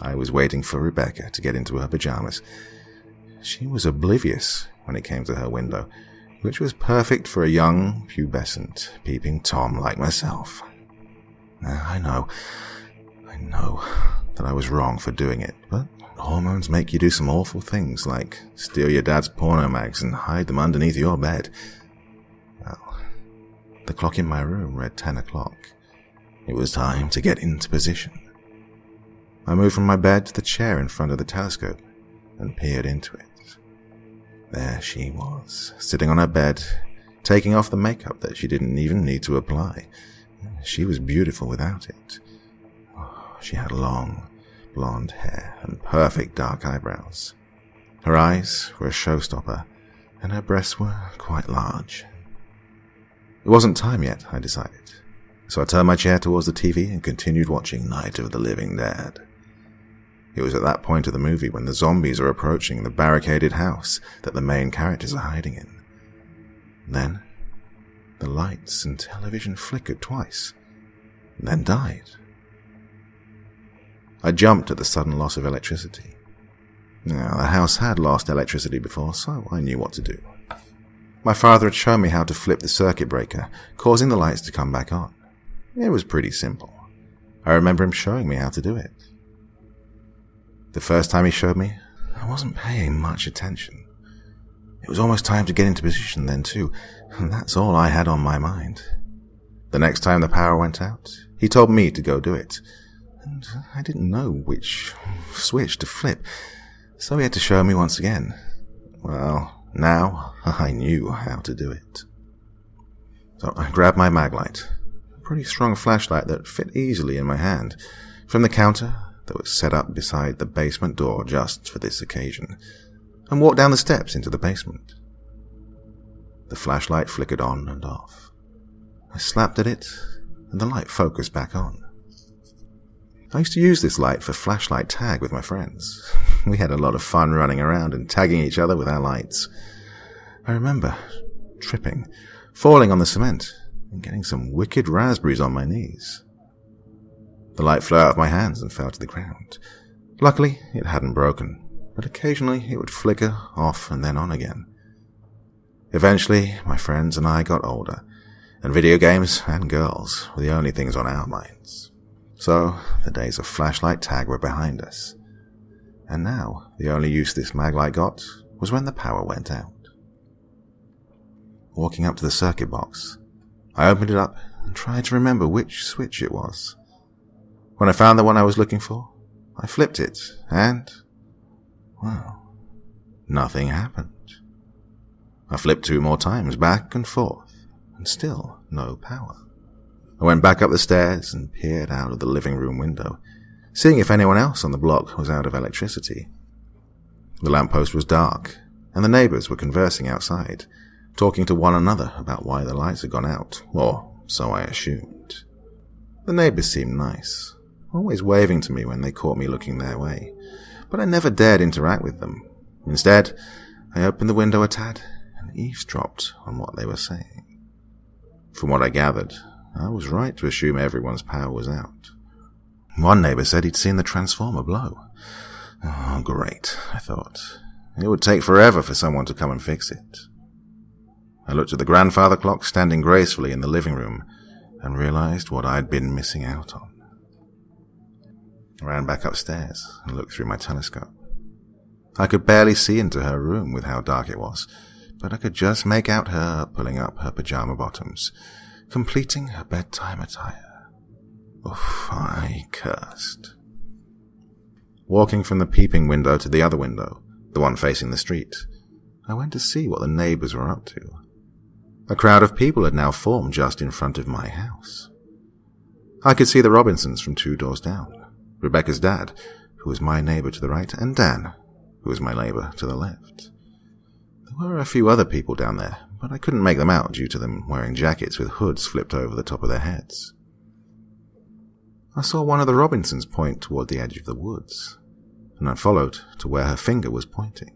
I was waiting for Rebecca to get into her pajamas. She was oblivious when it came to her window, which was perfect for a young, pubescent, peeping Tom like myself. I know that I was wrong for doing it, but hormones make you do some awful things, like steal your dad's porno mags and hide them underneath your bed. Well, the clock in my room read 10 o'clock. It was time to get into position. I moved from my bed to the chair in front of the telescope and peered into it. There she was, sitting on her bed, taking off the makeup that she didn't even need to apply. She was beautiful without it. She had long, blonde hair and perfect dark eyebrows. Her eyes were a showstopper, and her breasts were quite large. It wasn't time yet, I decided, so I turned my chair towards the TV and continued watching Night of the Living Dead. It was at that point of the movie when the zombies are approaching the barricaded house that the main characters are hiding in. Then, the lights and television flickered twice, and then died. I jumped at the sudden loss of electricity. Now, the house had lost electricity before, so I knew what to do. My father had shown me how to flip the circuit breaker, causing the lights to come back on. It was pretty simple. I remember him showing me how to do it. The first time he showed me, I wasn't paying much attention. It was almost time to get into position then too, and that's all I had on my mind. The next time the power went out, he told me to go do it, and I didn't know which switch to flip, so he had to show me once again. Well, now I knew how to do it. So I grabbed my Maglite, a pretty strong flashlight that fit easily in my hand, from the counter that was set up beside the basement door just for this occasion, and walked down the steps into the basement. the flashlight flickered on and off. I slapped at it, and the light focused back on. I used to use this light for flashlight tag with my friends. We had a lot of fun running around and tagging each other with our lights. I remember tripping, falling on the cement, and getting some wicked raspberries on my knees. The light flew out of my hands and fell to the ground. Luckily, it hadn't broken, but occasionally it would flicker off and then on again. Eventually, my friends and I got older, and video games and girls were the only things on our minds. So, the days of flashlight tag were behind us. And now, the only use this maglite got was when the power went out. Walking up to the circuit box, I opened it up and tried to remember which switch it was. When I found the one I was looking for, I flipped it, and, well, nothing happened. I flipped 2 more times, back and forth, and still no power. I went back up the stairs and peered out of the living room window, seeing if anyone else on the block was out of electricity. The lamppost was dark, and the neighbors were conversing outside, talking to one another about why the lights had gone out, or so I assumed. The neighbors seemed nice, always waving to me when they caught me looking their way, but I never dared interact with them. Instead, I opened the window a tad and eavesdropped on what they were saying. From what I gathered, I was right to assume everyone's power was out. One neighbor said he'd seen the transformer blow. Oh, great, I thought. It would take forever for someone to come and fix it. I looked at the grandfather clock standing gracefully in the living room and realized what I'd been missing out on. I ran back upstairs and looked through my telescope. I could barely see into her room with how dark it was, but I could just make out her pulling up her pajama bottoms, completing her bedtime attire. Oof, I cursed. Walking from the peeping window to the other window, the one facing the street, I went to see what the neighbors were up to. A crowd of people had now formed just in front of my house. I could see the Robinsons from 2 doors down, Rebecca's dad, who was my neighbor to the right, and Dan, who was my neighbor to the left. There were a few other people down there, but I couldn't make them out due to them wearing jackets with hoods flipped over the top of their heads. I saw one of the Robinsons point toward the edge of the woods, and I followed to where her finger was pointing.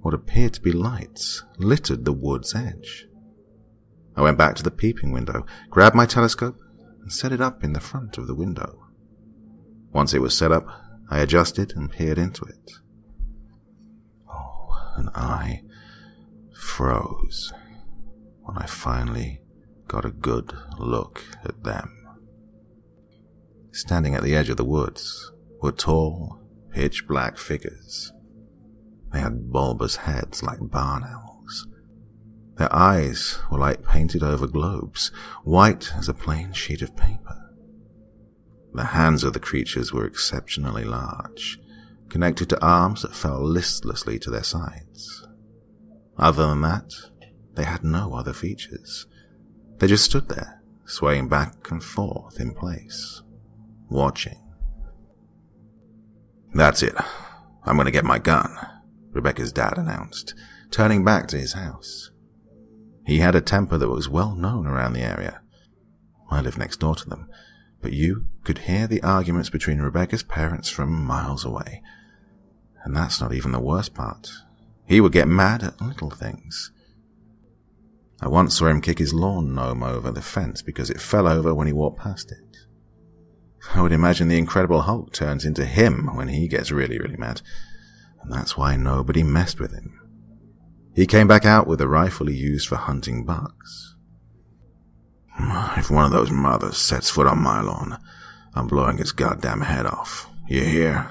What appeared to be lights littered the wood's edge. I went back to the peeping window, grabbed my telescope, and set it up in the front of the window. Once it was set up, I adjusted and peered into it. Oh, and I froze when I finally got a good look at them. Standing at the edge of the woods were tall, pitch-black figures. They had bulbous heads like barn owls. Their eyes were like painted-over globes, white as a plain sheet of paper. The hands of the creatures were exceptionally large, connected to arms that fell listlessly to their sides. Other than that, they had no other features. They just stood there, swaying back and forth in place, watching. "That's it. I'm going to get my gun," Rebecca's dad announced, turning back to his house. He had a temper that was well known around the area. I lived next door to them, but you could hear the arguments between Rebecca's parents from miles away. And that's not even the worst part. He would get mad at little things. I once saw him kick his lawn gnome over the fence because it fell over when he walked past it. I would imagine the Incredible Hulk turns into him when he gets really, really mad, and that's why nobody messed with him. He came back out with a rifle he used for hunting bugs. "If one of those mothers sets foot on my lawn, I'm blowing its goddamn head off. You hear?"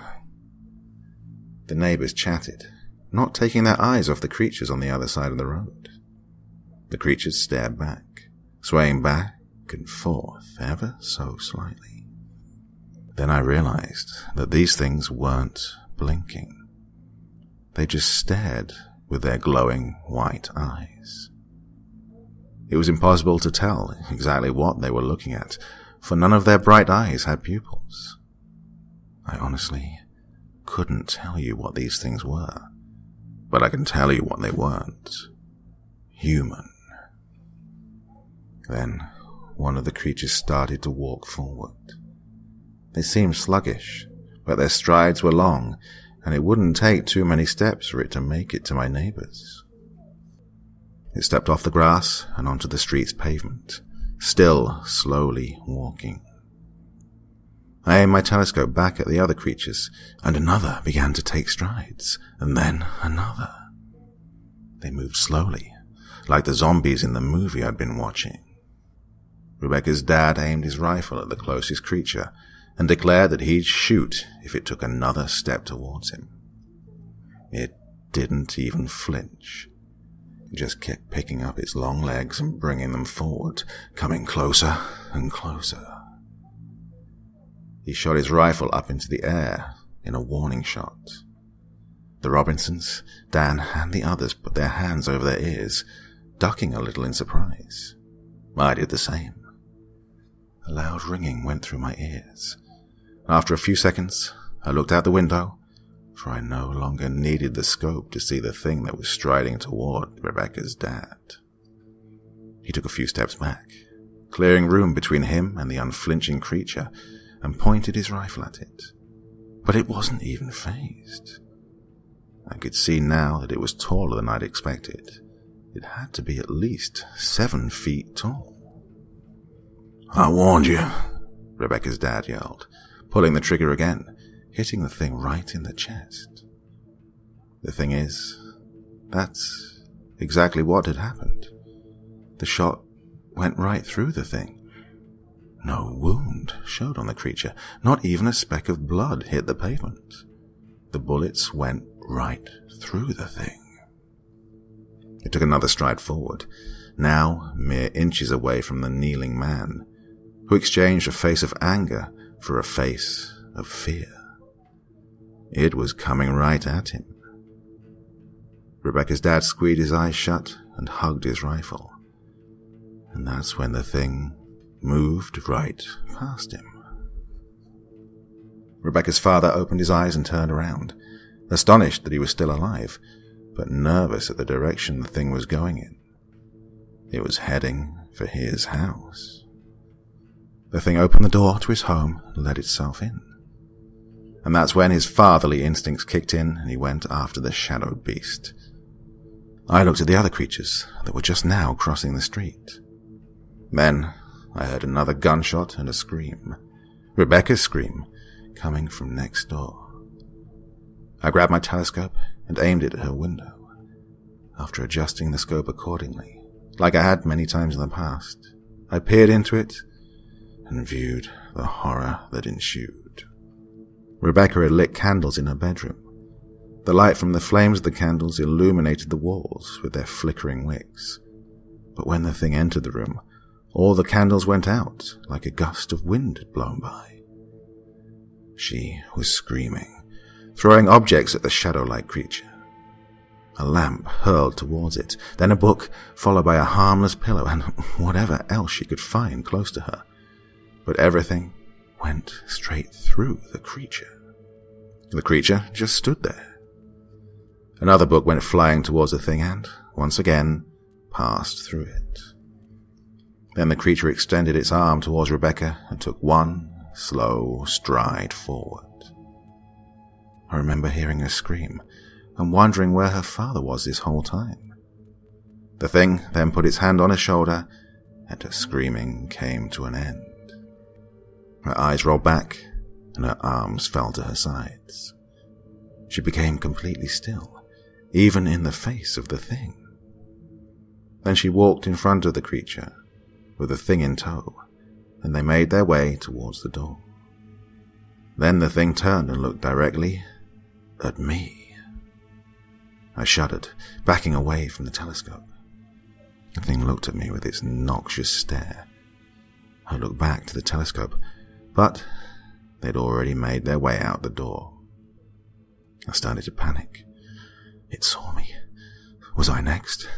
The neighbors chatted, not taking their eyes off the creatures on the other side of the road. The creatures stared back, swaying back and forth ever so slightly. Then I realized that these things weren't blinking. They just stared with their glowing white eyes. It was impossible to tell exactly what they were looking at, for none of their bright eyes had pupils. I honestly couldn't tell you what these things were, but I can tell you what they weren't. human. Then one of the creatures started to walk forward. They seemed sluggish, but their strides were long, and it wouldn't take too many steps for it to make it to my neighbors. It stepped off the grass and onto the street's pavement, still slowly walking. I aimed my telescope back at the other creatures, and another began to take strides, and then another. They moved slowly, like the zombies in the movie I'd been watching. Rebecca's dad aimed his rifle at the closest creature and declared that he'd shoot if it took another step towards him. It didn't even flinch. It just kept picking up its long legs and bringing them forward, coming closer and closer. He shot his rifle up into the air in a warning shot. The Robinsons, Dan, and the others put their hands over their ears, ducking a little in surprise. I did the same. A loud ringing went through my ears. After a few seconds, I looked out the window, for I no longer needed the scope to see the thing that was striding toward Rebecca's dad. He took a few steps back, clearing room between him and the unflinching creature, and pointed his rifle at it. But it wasn't even fazed. I could see now that it was taller than I'd expected. It had to be at least 7 feet tall. "I warned you," Rebecca's dad yelled, pulling the trigger again, hitting the thing right in the chest. The thing is, that's exactly what had happened. The shot went right through the thing. No wound showed on the creature, not even a speck of blood hit the pavement. The bullets went right through the thing. It took another stride forward, now mere inches away from the kneeling man, who exchanged a face of anger for a face of fear. It was coming right at him. Rebecca's dad squeezed his eyes shut and hugged his rifle. And that's when the thing moved right past him. Rebecca's father opened his eyes and turned around, astonished that he was still alive, but nervous at the direction the thing was going in. It was heading for his house. The thing opened the door to his home and let itself in. And that's when his fatherly instincts kicked in and he went after the shadowed beast. I looked at the other creatures that were just now crossing the street. Then I heard another gunshot and a scream. Rebecca's scream, coming from next door. I grabbed my telescope and aimed it at her window. After adjusting the scope accordingly, like I had many times in the past, I peered into it and viewed the horror that ensued. Rebecca had lit candles in her bedroom. The light from the flames of the candles illuminated the walls with their flickering wicks. But when the thing entered the room, all the candles went out like a gust of wind had blown by. She was screaming, throwing objects at the shadow-like creature. A lamp hurled towards it, then a book, followed by a harmless pillow and whatever else she could find close to her. But everything went straight through the creature. The creature just stood there. Another book went flying towards the thing and, once again, passed through it. Then the creature extended its arm towards Rebecca and took one slow stride forward. I remember hearing her scream and wondering where her father was this whole time. The thing then put its hand on her shoulder and her screaming came to an end. Her eyes rolled back and her arms fell to her sides. She became completely still, even in the face of the thing. Then she walked in front of the creature, with the thing in tow, and they made their way towards the door. Then the thing turned and looked directly at me. I shuddered, backing away from the telescope. The thing looked at me with its noxious stare. I looked back to the telescope, but they'd already made their way out the door. I started to panic. It saw me. Was I next?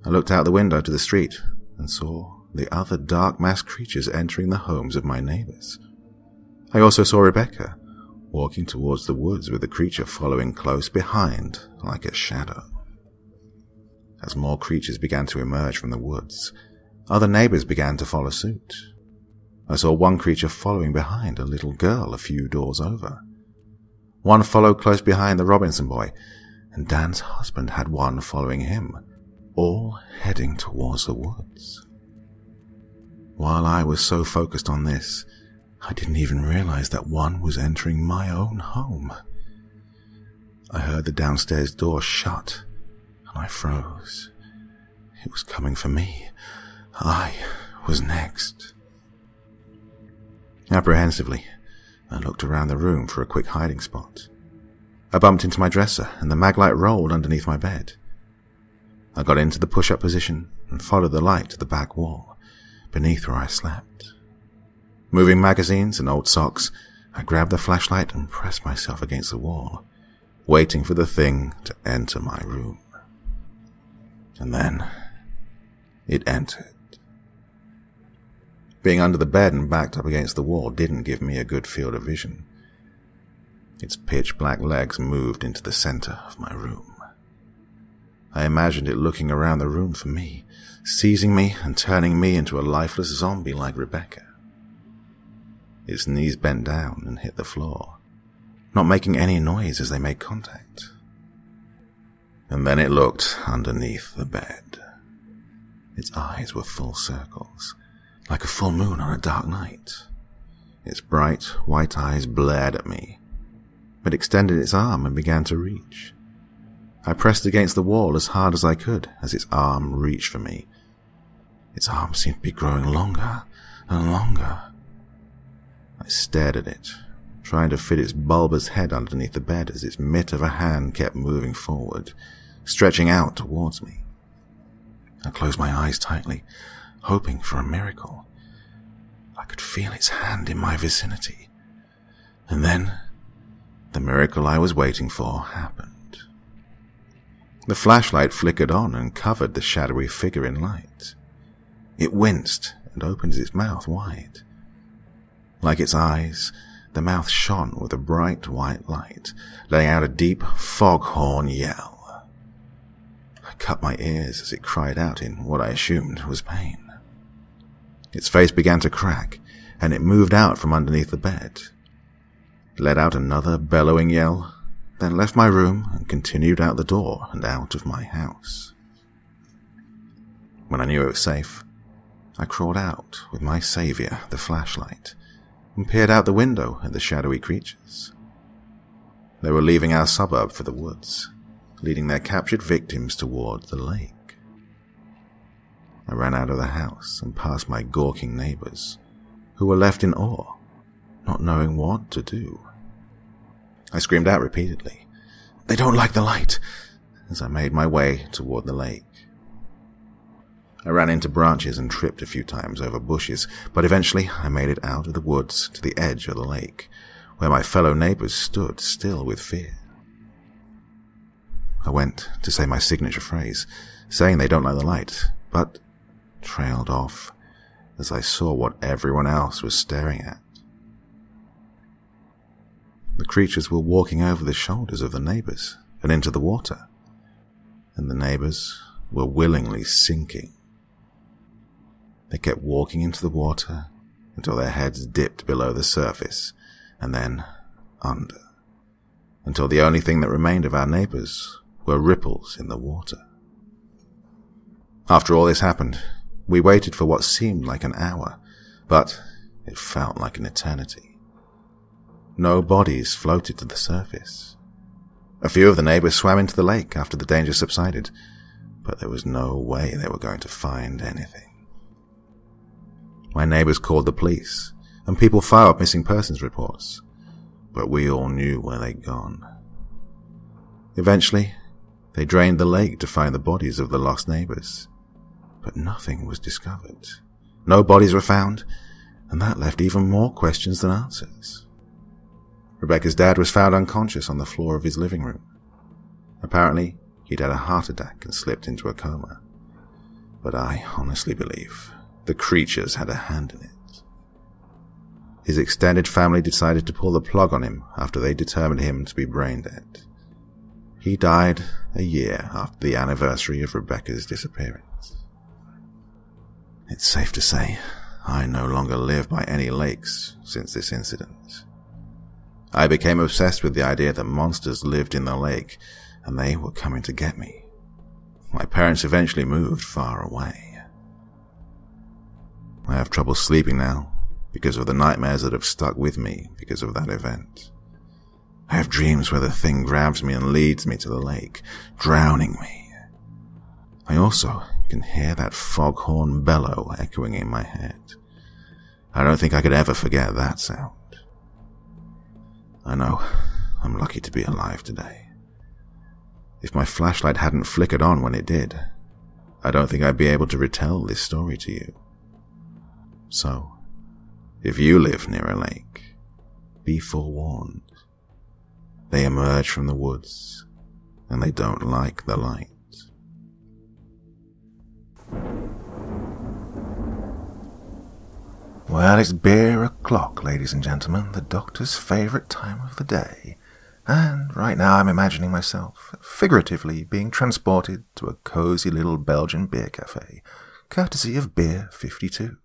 I looked out the window to the street and saw the other dark-masked creatures entering the homes of my neighbors. I also saw Rebecca walking towards the woods with the creature following close behind like a shadow. As more creatures began to emerge from the woods, other neighbors began to follow suit. I saw one creature following behind a little girl a few doors over. One followed close behind the Robinson boy, and Dan's husband had one following him, all heading towards the woods. While I was so focused on this, I didn't even realize that one was entering my own home. I heard the downstairs door shut, and I froze. It was coming for me. I was next. Apprehensively, I looked around the room for a quick hiding spot. I bumped into my dresser, and the maglite rolled underneath my bed. I got into the push-up position and followed the light to the back wall, beneath where I slept. Moving magazines and old socks, I grabbed the flashlight and pressed myself against the wall, waiting for the thing to enter my room. And then, it entered. Being under the bed and backed up against the wall didn't give me a good field of vision. Its pitch-black legs moved into the center of my room. I imagined it looking around the room for me, seizing me and turning me into a lifeless zombie like Rebecca. Its knees bent down and hit the floor, not making any noise as they made contact. And then it looked underneath the bed. Its eyes were full circles, like a full moon on a dark night. Its bright, white eyes blared at me, but extended its arm and began to reach. I pressed against the wall as hard as I could as its arm reached for me. Its arm seemed to be growing longer and longer. I stared at it, trying to fit its bulbous head underneath the bed as its mitt of a hand kept moving forward, stretching out towards me. I closed my eyes tightly, hoping for a miracle. I could feel its hand in my vicinity. And then, the miracle I was waiting for happened. The flashlight flickered on and covered the shadowy figure in light. It winced and opened its mouth wide. Like its eyes, the mouth shone with a bright white light, letting out a deep foghorn yell. I cut my ears as it cried out in what I assumed was pain. Its face began to crack, and it moved out from underneath the bed. It let out another bellowing yell, then left my room and continued out the door and out of my house. When I knew it was safe, I crawled out with my savior, the flashlight, and peered out the window at the shadowy creatures. They were leaving our suburb for the woods, leading their captured victims toward the lake. I ran out of the house and past my gawking neighbors, who were left in awe, not knowing what to do. I screamed out repeatedly, "They don't like the light," as I made my way toward the lake. I ran into branches and tripped a few times over bushes, but eventually I made it out of the woods to the edge of the lake, where my fellow neighbors stood still with fear. I went to say my signature phrase, saying they don't like the light, but trailed off as I saw what everyone else was staring at. The creatures were walking over the shoulders of the neighbors and into the water, and the neighbors were willingly sinking. They kept walking into the water until their heads dipped below the surface, and then under, until the only thing that remained of our neighbors were ripples in the water. After all this happened, we waited for what seemed like an hour, but it felt like an eternity. No bodies floated to the surface. A few of the neighbors swam into the lake after the danger subsided, but there was no way they were going to find anything. My neighbors called the police, and people filed missing persons reports, but we all knew where they'd gone. Eventually, they drained the lake to find the bodies of the lost neighbors, but nothing was discovered. No bodies were found, and that left even more questions than answers. Rebecca's dad was found unconscious on the floor of his living room. Apparently, he'd had a heart attack and slipped into a coma. But I honestly believe the creatures had a hand in it. His extended family decided to pull the plug on him after they determined him to be brain dead. He died a year after the anniversary of Rebecca's disappearance. It's safe to say I no longer live by any lakes since this incident. I became obsessed with the idea that monsters lived in the lake and they were coming to get me. My parents eventually moved far away. I have trouble sleeping now because of the nightmares that have stuck with me because of that event. I have dreams where the thing grabs me and leads me to the lake, drowning me. I also can hear that foghorn bellow echoing in my head. I don't think I could ever forget that sound. I know I'm lucky to be alive today. If my flashlight hadn't flickered on when it did, I don't think I'd be able to retell this story to you. So, if you live near a lake, be forewarned. They emerge from the woods, and they don't like the light. Well, it's beer o'clock, ladies and gentlemen, the doctor's favourite time of the day. And right now I'm imagining myself, figuratively, being transported to a cosy little Belgian beer cafe, courtesy of Beer 52.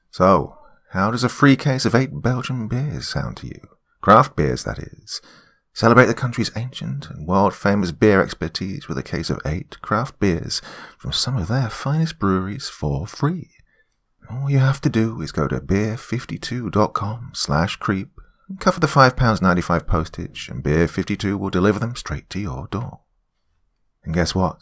So, how does a free case of 8 Belgian beers sound to you? Craft beers, that is. Celebrate the country's ancient and world-famous beer expertise with a case of 8 craft beers from some of their finest breweries for free. All you have to do is go to beer52.com/creep and cover the £5.95 postage, and Beer 52 will deliver them straight to your door. And guess what?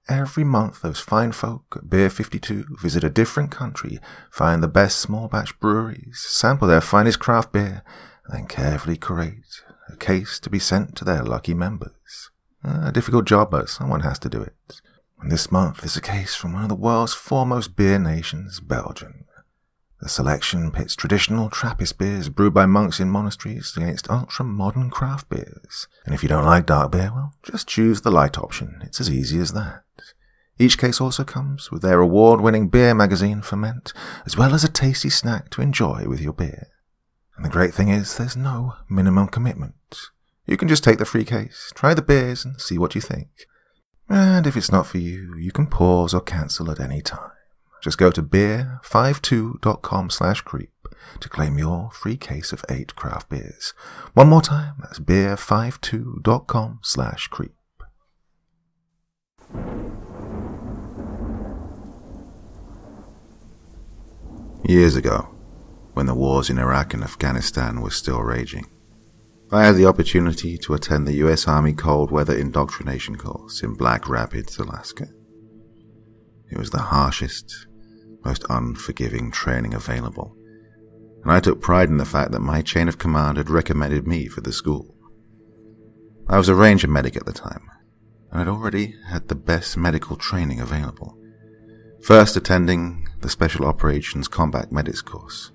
Every month those fine folk at Beer 52 visit a different country, find the best small batch breweries, sample their finest craft beer, and then carefully curate a case to be sent to their lucky members. A difficult job, but someone has to do it. And this month is a case from one of the world's foremost beer nations, Belgium. The selection pits traditional Trappist beers brewed by monks in monasteries against ultra-modern craft beers. And if you don't like dark beer, well, just choose the light option. It's as easy as that. Each case also comes with their award-winning beer magazine, Ferment, as well as a tasty snack to enjoy with your beer. And the great thing is, there's no minimum commitment. You can just take the free case, try the beers, and see what you think. And if it's not for you, you can pause or cancel at any time. Just go to beer52.com/creep to claim your free case of 8 craft beers. One more time, that's beer52.com/creep. Years ago, when the wars in Iraq and Afghanistan were still raging, I had the opportunity to attend the US Army Cold Weather Indoctrination course in Black Rapids, Alaska. It was the harshest, most unforgiving training available, and I took pride in the fact that my chain of command had recommended me for the school. I was a Ranger medic at the time, and I'd already had the best medical training available, first attending the Special Operations Combat Medics course,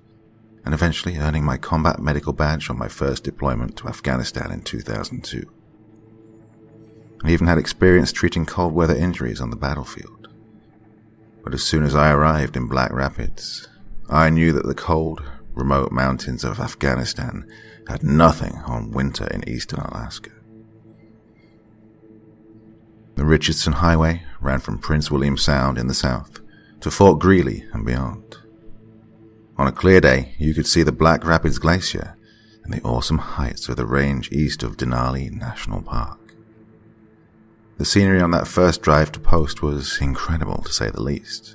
and eventually earning my combat medical badge on my first deployment to Afghanistan in 2002. I even had experience treating cold weather injuries on the battlefield. But as soon as I arrived in Black Rapids, I knew that the cold, remote mountains of Afghanistan had nothing on winter in eastern Alaska. The Richardson Highway ran from Prince William Sound in the south to Fort Greely and beyond. On a clear day, you could see the Black Rapids Glacier and the awesome heights of the range east of Denali National Park. The scenery on that first drive to post was incredible, to say the least.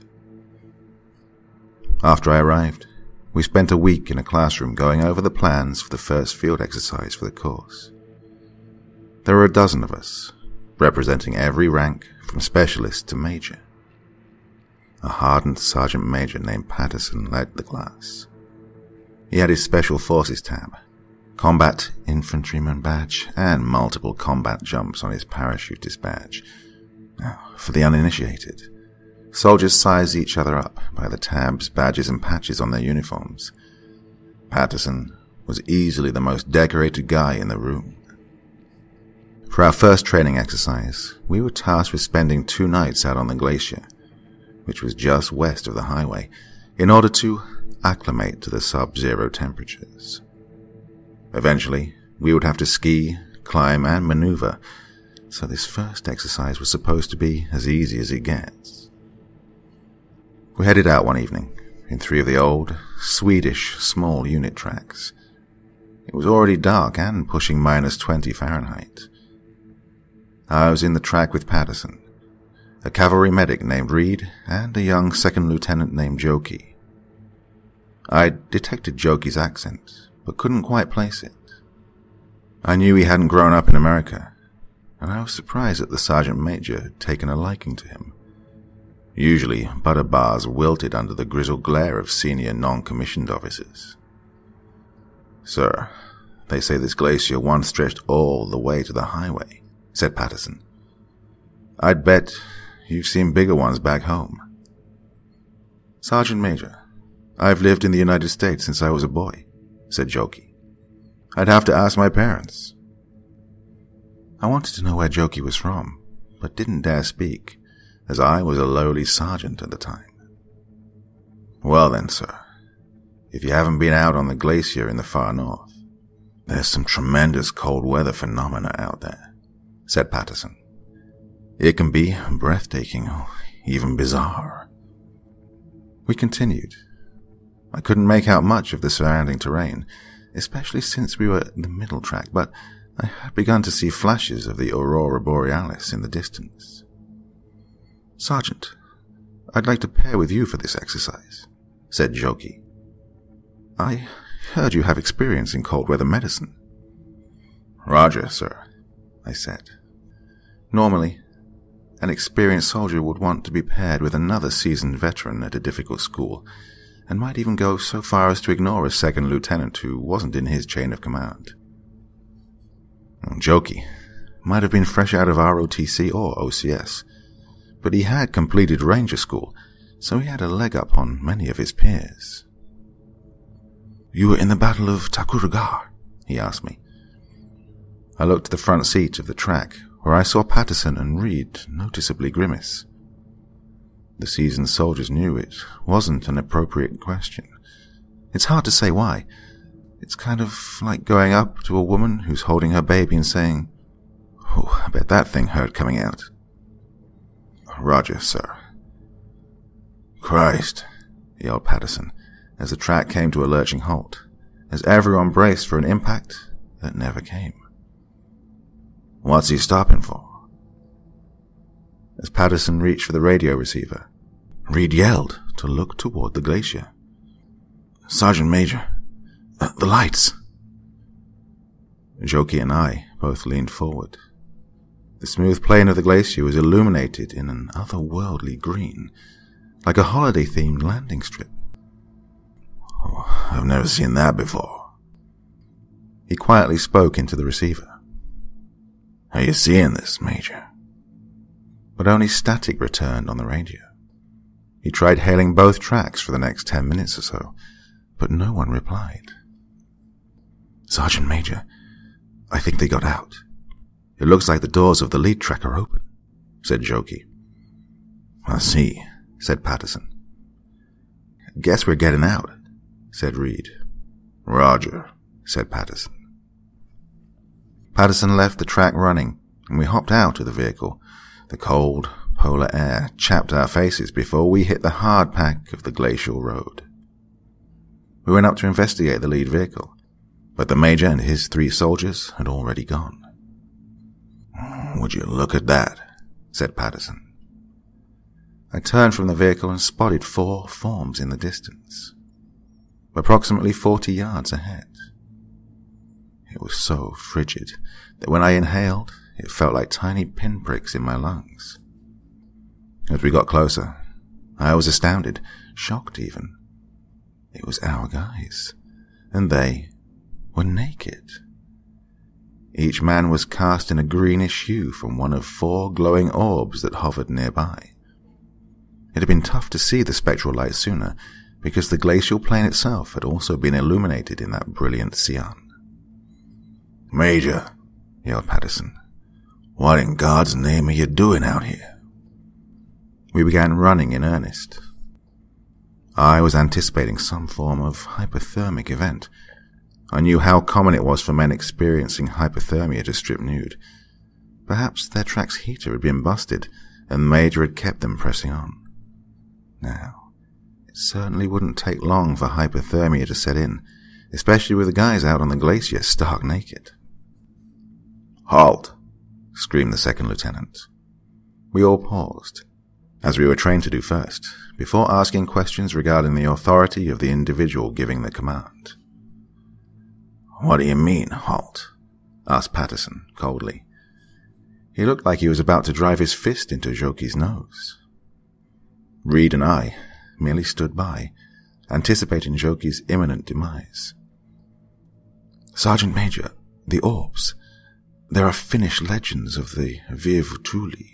After I arrived, we spent a week in a classroom going over the plans for the first field exercise for the course. There were a dozen of us, representing every rank from specialist to major. A hardened sergeant major named Patterson led the class. He had his Special Forces tab, combat infantryman badge, and multiple combat jumps on his parachutist badge. Now, for the uninitiated, soldiers size each other up by the tabs, badges, and patches on their uniforms. Patterson was easily the most decorated guy in the room. For our first training exercise, we were tasked with spending 2 nights out on the glacier, which was just west of the highway, in order to acclimate to the sub-zero temperatures. Eventually, we would have to ski, climb, and maneuver So this first exercise was supposed to be as easy as it gets. We headed out one evening in 3 of the old, Swedish small unit tracks. It was already dark and pushing -20 Fahrenheit. I was in the track with Patterson, a cavalry medic named Reed, and a young second lieutenant named Jokey. I detected Jokey's accent, but couldn't quite place it. I knew he hadn't grown up in America, and I was surprised that the sergeant major had taken a liking to him. Usually, butter bars wilted under the grizzled glare of senior non-commissioned officers. "Sir, they say this glacier once stretched all the way to the highway," said Patterson. "I'd bet you've seen bigger ones back home." "Sergeant Major, I've lived in the United States since I was a boy," said Jokey. "I'd have to ask my parents." I wanted to know where Jokey was from, but didn't dare speak, as I was a lowly sergeant at the time. "Well then, sir, if you haven't been out on the glacier in the far north, there's some tremendous cold weather phenomena out there," said Patterson. "It can be breathtaking or even bizarre." We continued. I couldn't make out much of the surrounding terrain, especially since we were at the middle track, but I had begun to see flashes of the aurora borealis in the distance. "Sergeant, I'd like to pair with you for this exercise," said Jokey. "I heard you have experience in cold weather medicine." "Roger, sir," I said. Normally, an experienced soldier would want to be paired with another seasoned veteran at a difficult school, and might even go so far as to ignore a second lieutenant who wasn't in his chain of command. Jokey might have been fresh out of ROTC or OCS, but he had completed Ranger School, so he had a leg up on many of his peers. "You were in the Battle of Takurgar?" he asked me. I looked at the front seat of the track, where I saw Patterson and Reed noticeably grimace. The seasoned soldiers knew it wasn't an appropriate question. It's hard to say why. It's kind of like going up to a woman who's holding her baby and saying, "Oh, I bet that thing hurt coming out." "Roger, sir." "Christ," yelled Patterson, as the track came to a lurching halt, as everyone braced for an impact that never came. "What's he stopping for?" As Patterson reached for the radio receiver, Reed yelled to look toward the glacier. "Sergeant Major, the lights!" Jokey and I both leaned forward. The smooth plain of the glacier was illuminated in an otherworldly green, like a holiday-themed landing strip. "Oh, I've never seen that before." He quietly spoke into the receiver. "Are you seeing this, Major?" But only static returned on the radio. He tried hailing both tracks for the next 10 minutes or so, but no one replied. "Sergeant Major, I think they got out. It looks like the doors of the lead track are open," said Jokey. "I see," said Patterson. "Guess we're getting out," said Reed. "Roger," said Patterson. Patterson left the track running, and we hopped out of the vehicle. The cold, polar air chapped our faces before we hit the hard pack of the glacial road. We went up to investigate the lead vehicle, but the Major and his 3 soldiers had already gone. "Would you look at that?" said Patterson. I turned from the vehicle and spotted 4 forms in the distance, approximately 40 yards ahead. It was so frigid that when I inhaled, it felt like tiny pinpricks in my lungs. As we got closer, I was astounded, shocked even. It was our guys, and they were naked. Each man was cast in a greenish hue from one of 4 glowing orbs that hovered nearby. It had been tough to see the spectral light sooner, because the glacial plain itself had also been illuminated in that brilliant cyan. "Major," yelled Patterson, "what in God's name are you doing out here?" We began running in earnest. I was anticipating some form of hypothermic event. I knew how common it was for men experiencing hypothermia to strip nude, Perhaps their track's heater had been busted, and the Major had kept them pressing on. Now, it certainly wouldn't take long for hypothermia to set in, especially with the guys out on the glacier stark naked. "Halt!" screamed the second lieutenant. We all paused, as we were trained to do first, before asking questions regarding the authority of the individual giving the command. "What do you mean, halt?" asked Patterson coldly. He looked like he was about to drive his fist into Joki's nose. Reed and I merely stood by, anticipating Joki's imminent demise. "Sergeant Major, the orbs. There are Finnish legends of the Virvutuli,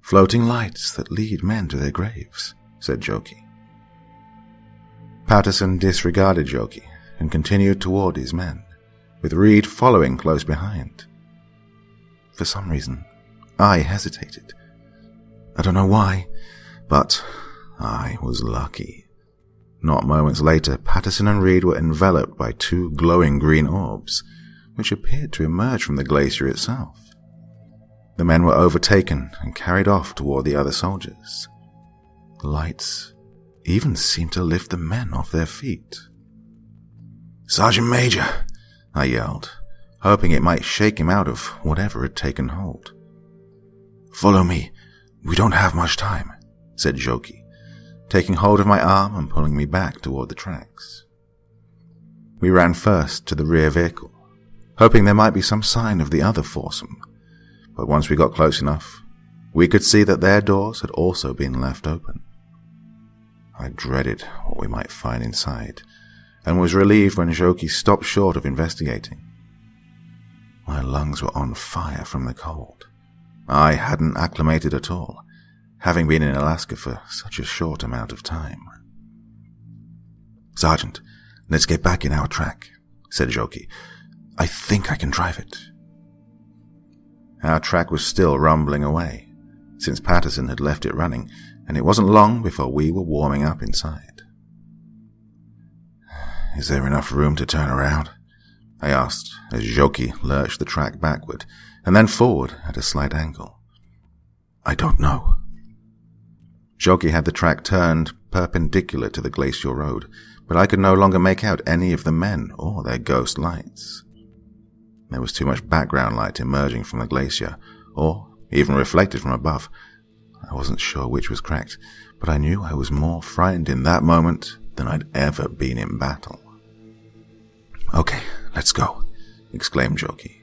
floating lights that lead men to their graves," said Joki. Patterson disregarded Joki and continued toward his men, with Reed following close behind. For some reason, I hesitated. I don't know why, but I was lucky. Not moments later, Patterson and Reed were enveloped by two glowing green orbs, which appeared to emerge from the glacier itself. The men were overtaken and carried off toward the other soldiers. The lights even seemed to lift the men off their feet. "Sergeant Major!" I yelled, hoping it might shake him out of whatever had taken hold. "Follow me. We don't have much time," said Joki, taking hold of my arm and pulling me back toward the tracks. We ran first to the rear vehicle, hoping there might be some sign of the other foursome, but once we got close enough, we could see that their doors had also been left open. I dreaded what we might find inside, and was relieved when Joki stopped short of investigating. My lungs were on fire from the cold. I hadn't acclimated at all, having been in Alaska for such a short amount of time. "Sergeant, let's get back in our track," said Joki. "I think I can drive it." Our track was still rumbling away, since Patterson had left it running, and it wasn't long before we were warming up inside. "Is there enough room to turn around?" I asked as Joki lurched the track backward and then forward at a slight angle. "I don't know." Joki had the track turned perpendicular to the glacial road, but I could no longer make out any of the men or their ghost lights. There was too much background light emerging from the glacier, or even reflected from above. I wasn't sure which was correct, but I knew I was more frightened in that moment than I'd ever been in battle. "Okay, let's go," exclaimed Joki.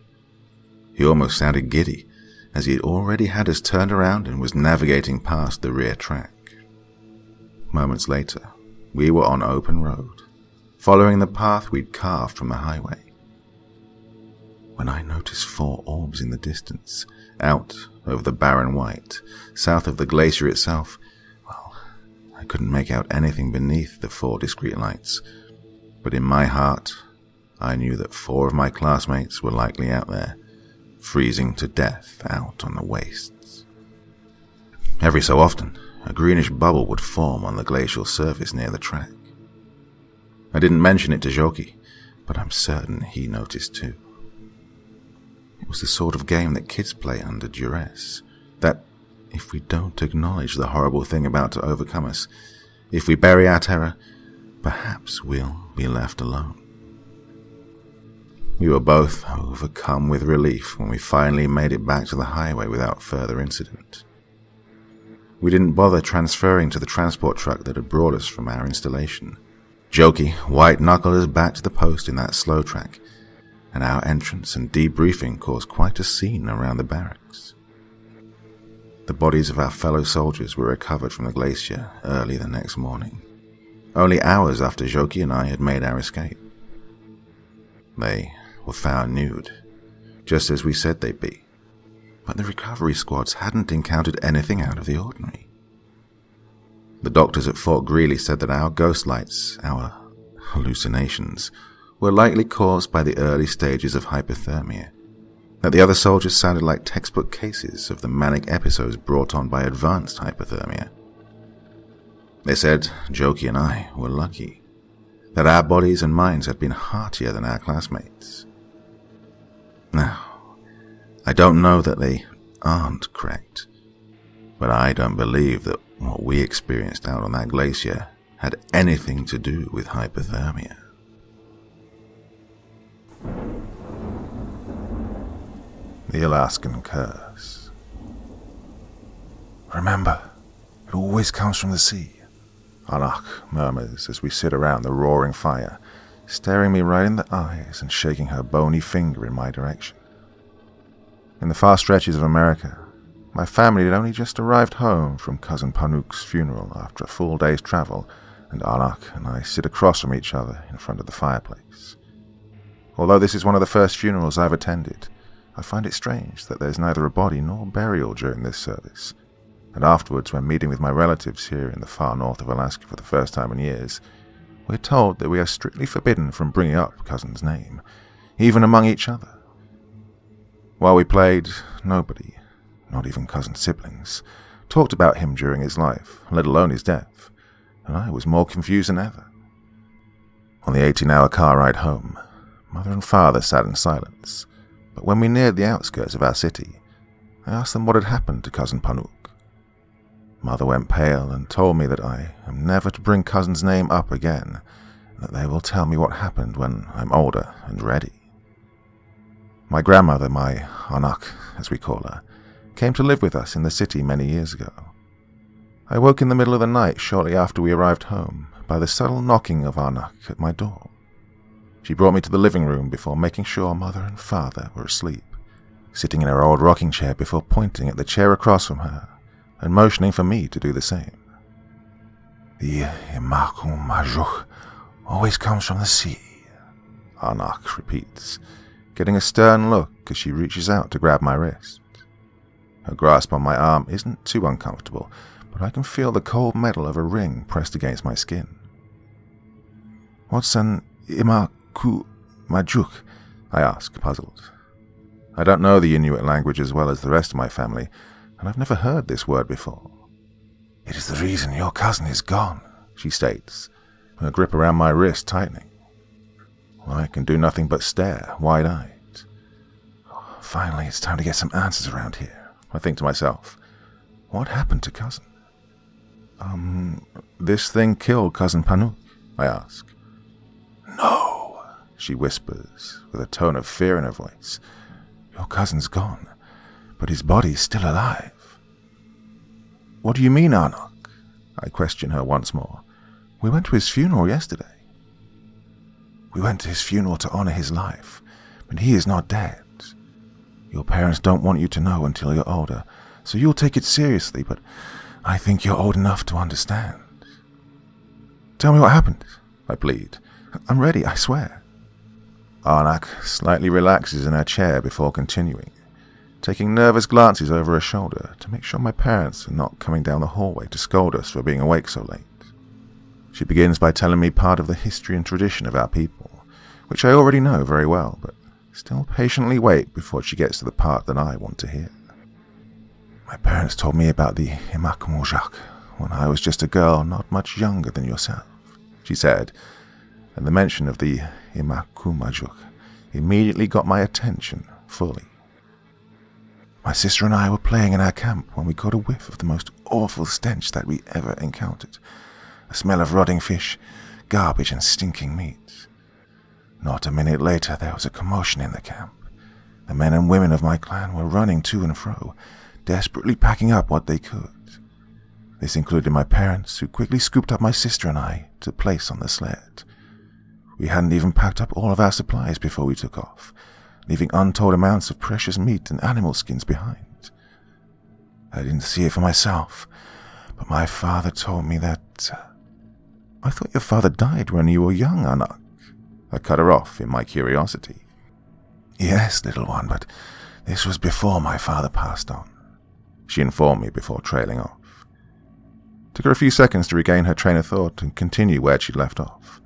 He almost sounded giddy, as he had already had us turned around and was navigating past the rear track. Moments later, we were on open road, following the path we'd carved from the highway. When I noticed 4 orbs in the distance, out over the barren white, south of the glacier itself, well, I couldn't make out anything beneath the 4 discrete lights, but in my heart, I knew that 4 of my classmates were likely out there, freezing to death out on the wastes. Every so often, a greenish bubble would form on the glacial surface near the track. I didn't mention it to Joki, but I'm certain he noticed too. It was the sort of game that kids play under duress, that if we don't acknowledge the horrible thing about to overcome us, if we bury our terror, perhaps we'll be left alone. We were both overcome with relief when we finally made it back to the highway without further incident. We didn't bother transferring to the transport truck that had brought us from our installation. Joki white-knuckled us back to the post in that slow track, and our entrance and debriefing caused quite a scene around the barracks. The bodies of our fellow soldiers were recovered from the glacier early the next morning, only hours after Joki and I had made our escape. They were found nude, just as we said they'd be, but the recovery squads hadn't encountered anything out of the ordinary. The doctors at Fort Greely said that our ghost lights, our hallucinations, were likely caused by the early stages of hypothermia, that the other soldiers sounded like textbook cases of the manic episodes brought on by advanced hypothermia. They said Joki and I were lucky, that our bodies and minds had been heartier than our classmates. Now, I don't know that they aren't correct. But I don't believe that what we experienced out on that glacier had anything to do with hypothermia. The Alaskan Curse. Remember, it always comes from the sea, Anak murmurs as we sit around the roaring fire, staring me right in the eyes and shaking her bony finger in my direction. In the far stretches of America, my family had only just arrived home from Cousin Panuk's funeral after a full day's travel, and Anak and I sit across from each other in front of the fireplace. Although this is one of the first funerals I've attended, I find it strange that there's neither a body nor burial during this service, and afterwards, when meeting with my relatives here in the far north of Alaska for the first time in years, we're told that we are strictly forbidden from bringing up Cousin's name, even among each other. While we played, nobody, not even Cousin's siblings, talked about him during his life, let alone his death, and I was more confused than ever. On the 18-hour car ride home, Mother and Father sat in silence, but when we neared the outskirts of our city, I asked them what had happened to Cousin Panuk. Mother went pale and told me that I am never to bring Cousin's name up again, and that they will tell me what happened when I'm older and ready. My grandmother, my Anak, as we call her, came to live with us in the city many years ago. I woke in the middle of the night shortly after we arrived home by the subtle knocking of Anak at my door. She brought me to the living room before making sure Mother and Father were asleep, sitting in her old rocking chair before pointing at the chair across from her and motioning for me to do the same. The Imakumajuk always comes from the sea, Anak repeats, getting a stern look as she reaches out to grab my wrist. Her grasp on my arm isn't too uncomfortable, but I can feel the cold metal of a ring pressed against my skin. What's an Imakumajuk? I ask, puzzled. I don't know the Inuit language as well as the rest of my family, and I've never heard this word before. It is the reason your cousin is gone, she states, her grip around my wrist tightening. I can do nothing but stare, wide-eyed. Finally, it's time to get some answers around here, I think to myself. What happened to Cousin? This thing killed Cousin Panuk, I ask. No, she whispers, with a tone of fear in her voice. Your cousin's gone, but his body's still alive. What do you mean, Anak? I question her once more. We went to his funeral yesterday. We went to his funeral to honor his life, but he is not dead. Your parents don't want you to know until you're older, so you'll take it seriously, but I think you're old enough to understand. Tell me what happened, I plead. I'm ready, I swear. Anak slightly relaxes in her chair before continuing, taking nervous glances over her shoulder to make sure my parents are not coming down the hallway to scold us for being awake so late. She begins by telling me part of the history and tradition of our people, which I already know very well, but still patiently wait before she gets to the part that I want to hear. My parents told me about the Imakumujak when I was just a girl not much younger than yourself, she said, and the mention of the Imakumajuk immediately got my attention fully. My sister and I were playing in our camp when we got a whiff of the most awful stench that we ever encountered. A smell of rotting fish, garbage and stinking meat. Not a minute later there was a commotion in the camp. The men and women of my clan were running to and fro, desperately packing up what they could. This included my parents, who quickly scooped up my sister and I to place on the sled. We hadn't even packed up all of our supplies before we took off, leaving untold amounts of precious meat and animal skins behind. I didn't see it for myself, but my father told me that... I thought your father died when you were young, Anak. I cut her off in my curiosity. Yes, little one, but this was before my father passed on, she informed me before trailing off. Took her a few seconds to regain her train of thought and continue where she'd left off.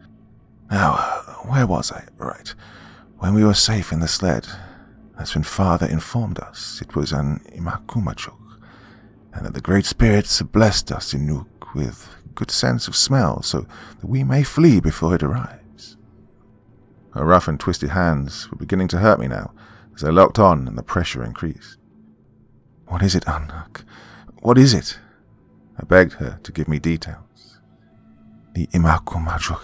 Now, where was I? Right. When we were safe in the sled, that's when Father informed us it was an Imakumachuk, and that the Great Spirits have blessed us in Nuuk with good sense of smell so that we may flee before it arrives. Her rough and twisted hands were beginning to hurt me now as I locked on and the pressure increased. What is it, Anak? What is it? I begged her to give me details. The Imakumajuk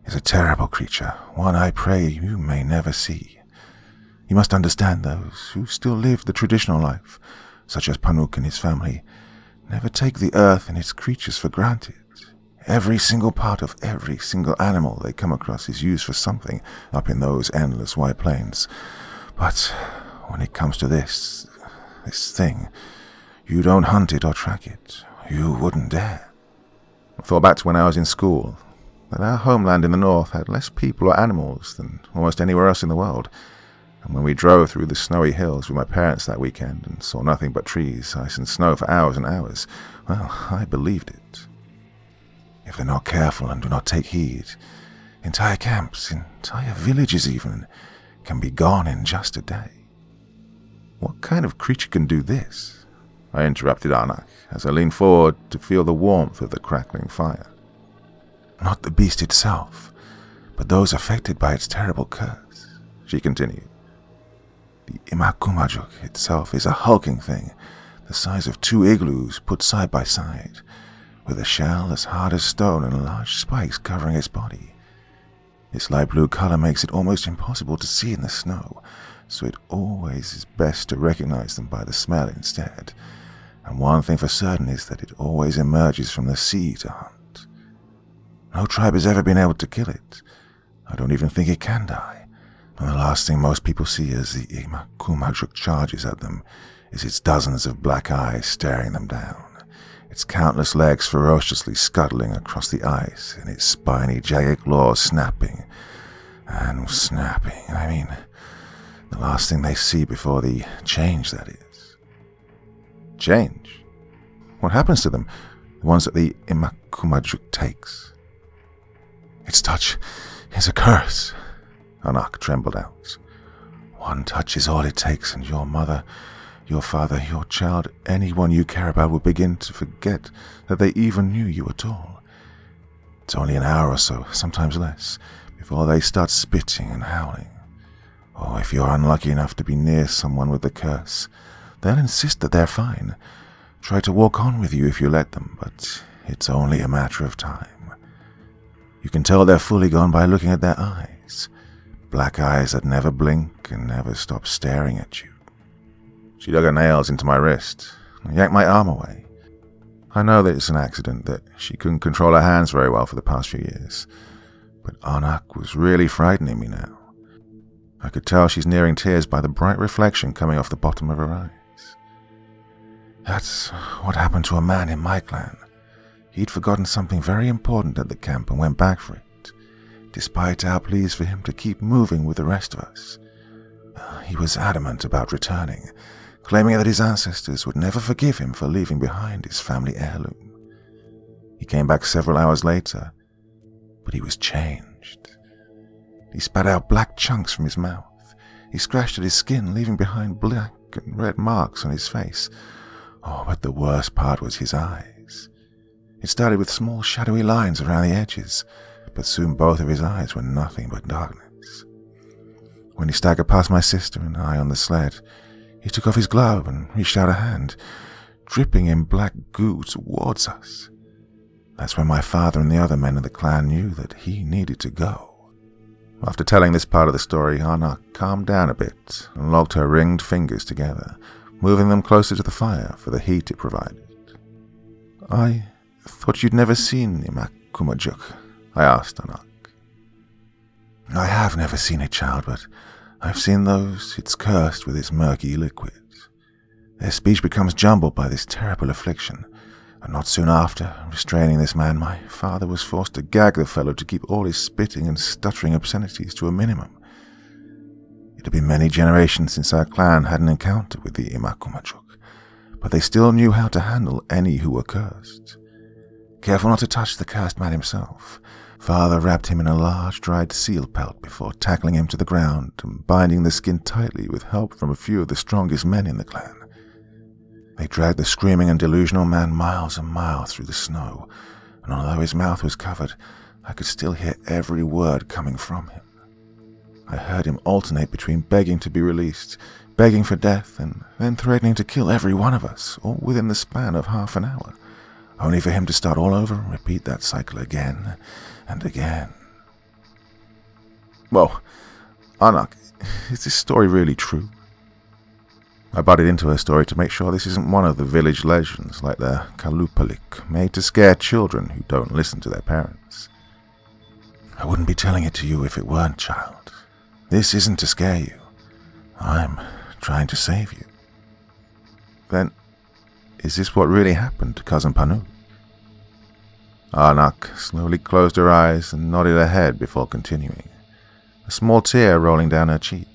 is a terrible creature, one I pray you may never see. You must understand those who still live the traditional life, such as Panuk and his family, never take the earth and its creatures for granted. Every single part of every single animal they come across is used for something up in those endless white plains. But when it comes to this thing, you don't hunt it or track it. You wouldn't dare. I thought back to when I was in school, that our homeland in the north had less people or animals than almost anywhere else in the world. And when we drove through the snowy hills with my parents that weekend and saw nothing but trees, ice and snow for hours and hours, well, I believed it. If they're not careful and do not take heed, entire camps, entire villages even, can be gone in just a day. What kind of creature can do this? I interrupted Anak as I leaned forward to feel the warmth of the crackling fire. Not the beast itself, but those affected by its terrible curse, she continued. The Imakumajuk itself is a hulking thing, the size of 2 igloos put side by side, with a shell as hard as stone and large spikes covering its body. Its light blue color makes it almost impossible to see in the snow, so it always is best to recognize them by the smell instead. And one thing for certain is that it always emerges from the sea to hunt. No tribe has ever been able to kill it. I don't even think it can die. And the last thing most people see as the Imakumajuk charges at them is its dozens of black eyes staring them down, its countless legs ferociously scuttling across the ice, and its spiny, jagged claws snapping and snapping. I mean, the last thing they see before the change, that is. Change? What happens to them? The ones that the Imakumajuk takes? Its touch is a curse, Anak trembled out. One touch is all it takes, and your mother, your father, your child, anyone you care about will begin to forget that they even knew you at all. It's only an hour or so, sometimes less, before they start spitting and howling. Or if you're unlucky enough to be near someone with the curse, they'll insist that they're fine. Try to walk on with you if you let them, but it's only a matter of time. You can tell they're fully gone by looking at their eyes. Black eyes that never blink and never stop staring at you. She dug her nails into my wrist and yanked my arm away. I know that it's an accident, that she couldn't control her hands very well for the past few years, but Anak was really frightening me now. I could tell she's nearing tears by the bright reflection coming off the bottom of her eyes. That's what happened to a man in my clan. He'd forgotten something very important at the camp and went back for it, despite our pleas for him to keep moving with the rest of us. He was adamant about returning, claiming that his ancestors would never forgive him for leaving behind his family heirloom. He came back several hours later, but he was changed. He spat out black chunks from his mouth. He scratched at his skin, leaving behind black and red marks on his face. Oh, but the worst part was his eyes. It started with small shadowy lines around the edges, but soon both of his eyes were nothing but darkness. When he staggered past my sister and I on the sled, he took off his glove and reached out a hand, dripping in black goo towards us. That's when my father and the other men of the clan knew that he needed to go. After telling this part of the story, Anak calmed down a bit and locked her ringed fingers together, moving them closer to the fire for the heat it provided. I thought you'd never seen Imakumajuk, I asked Anak. I have never seen it, child, but I've seen those it's cursed with its murky liquids. Their speech becomes jumbled by this terrible affliction, and not soon after, restraining this man, my father was forced to gag the fellow to keep all his spitting and stuttering obscenities to a minimum. It had been many generations since our clan had an encounter with the Imakumajuk, but they still knew how to handle any who were cursed. Careful not to touch the cursed man himself, Father wrapped him in a large dried seal pelt before tackling him to the ground and binding the skin tightly with help from a few of the strongest men in the clan. They dragged the screaming and delusional man miles and miles through the snow, and although his mouth was covered, I could still hear every word coming from him. I heard him alternate between begging to be released, begging for death, and then threatening to kill every one of us, all within the span of half an hour, only for him to start all over and repeat that cycle again and again. Well, Anak, is this story really true? I butted into her story to make sure this isn't one of the village legends like the Kalupalik, made to scare children who don't listen to their parents. I wouldn't be telling it to you if it weren't, child. This isn't to scare you. I'm trying to save you. Then, is this what really happened to Cousin Panuk? Anak slowly closed her eyes and nodded her head before continuing, a small tear rolling down her cheek.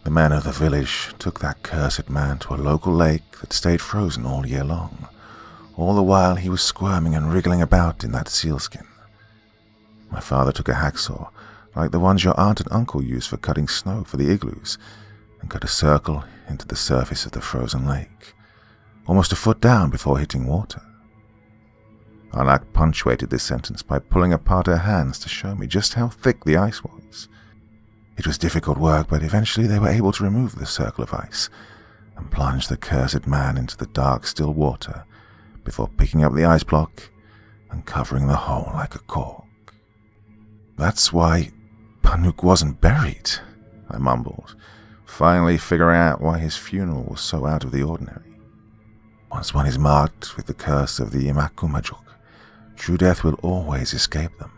The men of the village took that cursed man to a local lake that stayed frozen all year long, all the while he was squirming and wriggling about in that sealskin. My father took a hacksaw, like the ones your aunt and uncle used for cutting snow for the igloos, and cut a circle into the surface of the frozen lake, almost a foot down before hitting water. Anak punctuated this sentence by pulling apart her hands to show me just how thick the ice was. It was difficult work, but eventually they were able to remove the circle of ice and plunge the cursed man into the dark, still water before picking up the ice block and covering the hole like a cork. That's why Panuk wasn't buried, I mumbled, finally figuring out why his funeral was so out of the ordinary. Once one is marked with the curse of the Imakumajuk, true death will always escape them.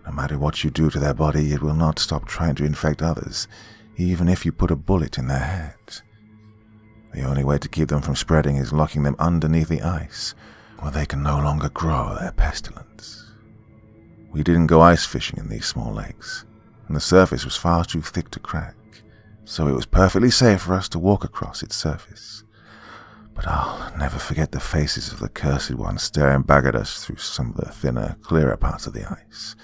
No matter what you do to their body, it will not stop trying to infect others, even if you put a bullet in their head. The only way to keep them from spreading is locking them underneath the ice, where they can no longer grow their pestilence. We didn't go ice fishing in these small lakes, and the surface was far too thick to crack, so it was perfectly safe for us to walk across its surface. But I'll never forget the faces of the cursed ones staring back at us through some of the thinner, clearer parts of the ice.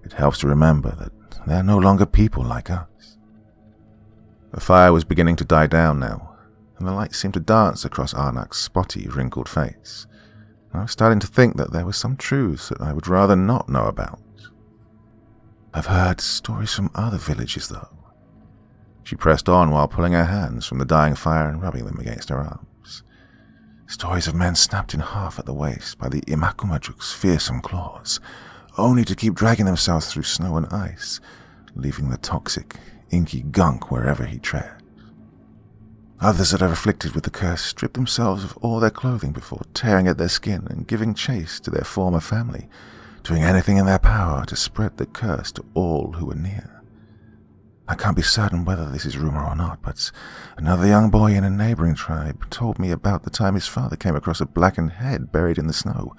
It helps to remember that they're no longer people like us. The fire was beginning to die down now, and the light seemed to dance across Arnak's spotty, wrinkled face. I was starting to think that there were some truths that I would rather not know about. I've heard stories from other villages, though. She pressed on while pulling her hands from the dying fire and rubbing them against her arms. Stories of men snapped in half at the waist by the Imakumajuk's fearsome claws, only to keep dragging themselves through snow and ice, leaving the toxic, inky gunk wherever he tread. Others that are afflicted with the curse strip themselves of all their clothing before tearing at their skin and giving chase to their former family, doing anything in their power to spread the curse to all who are near. I can't be certain whether this is rumor or not, but another young boy in a neighboring tribe told me about the time his father came across a blackened head buried in the snow.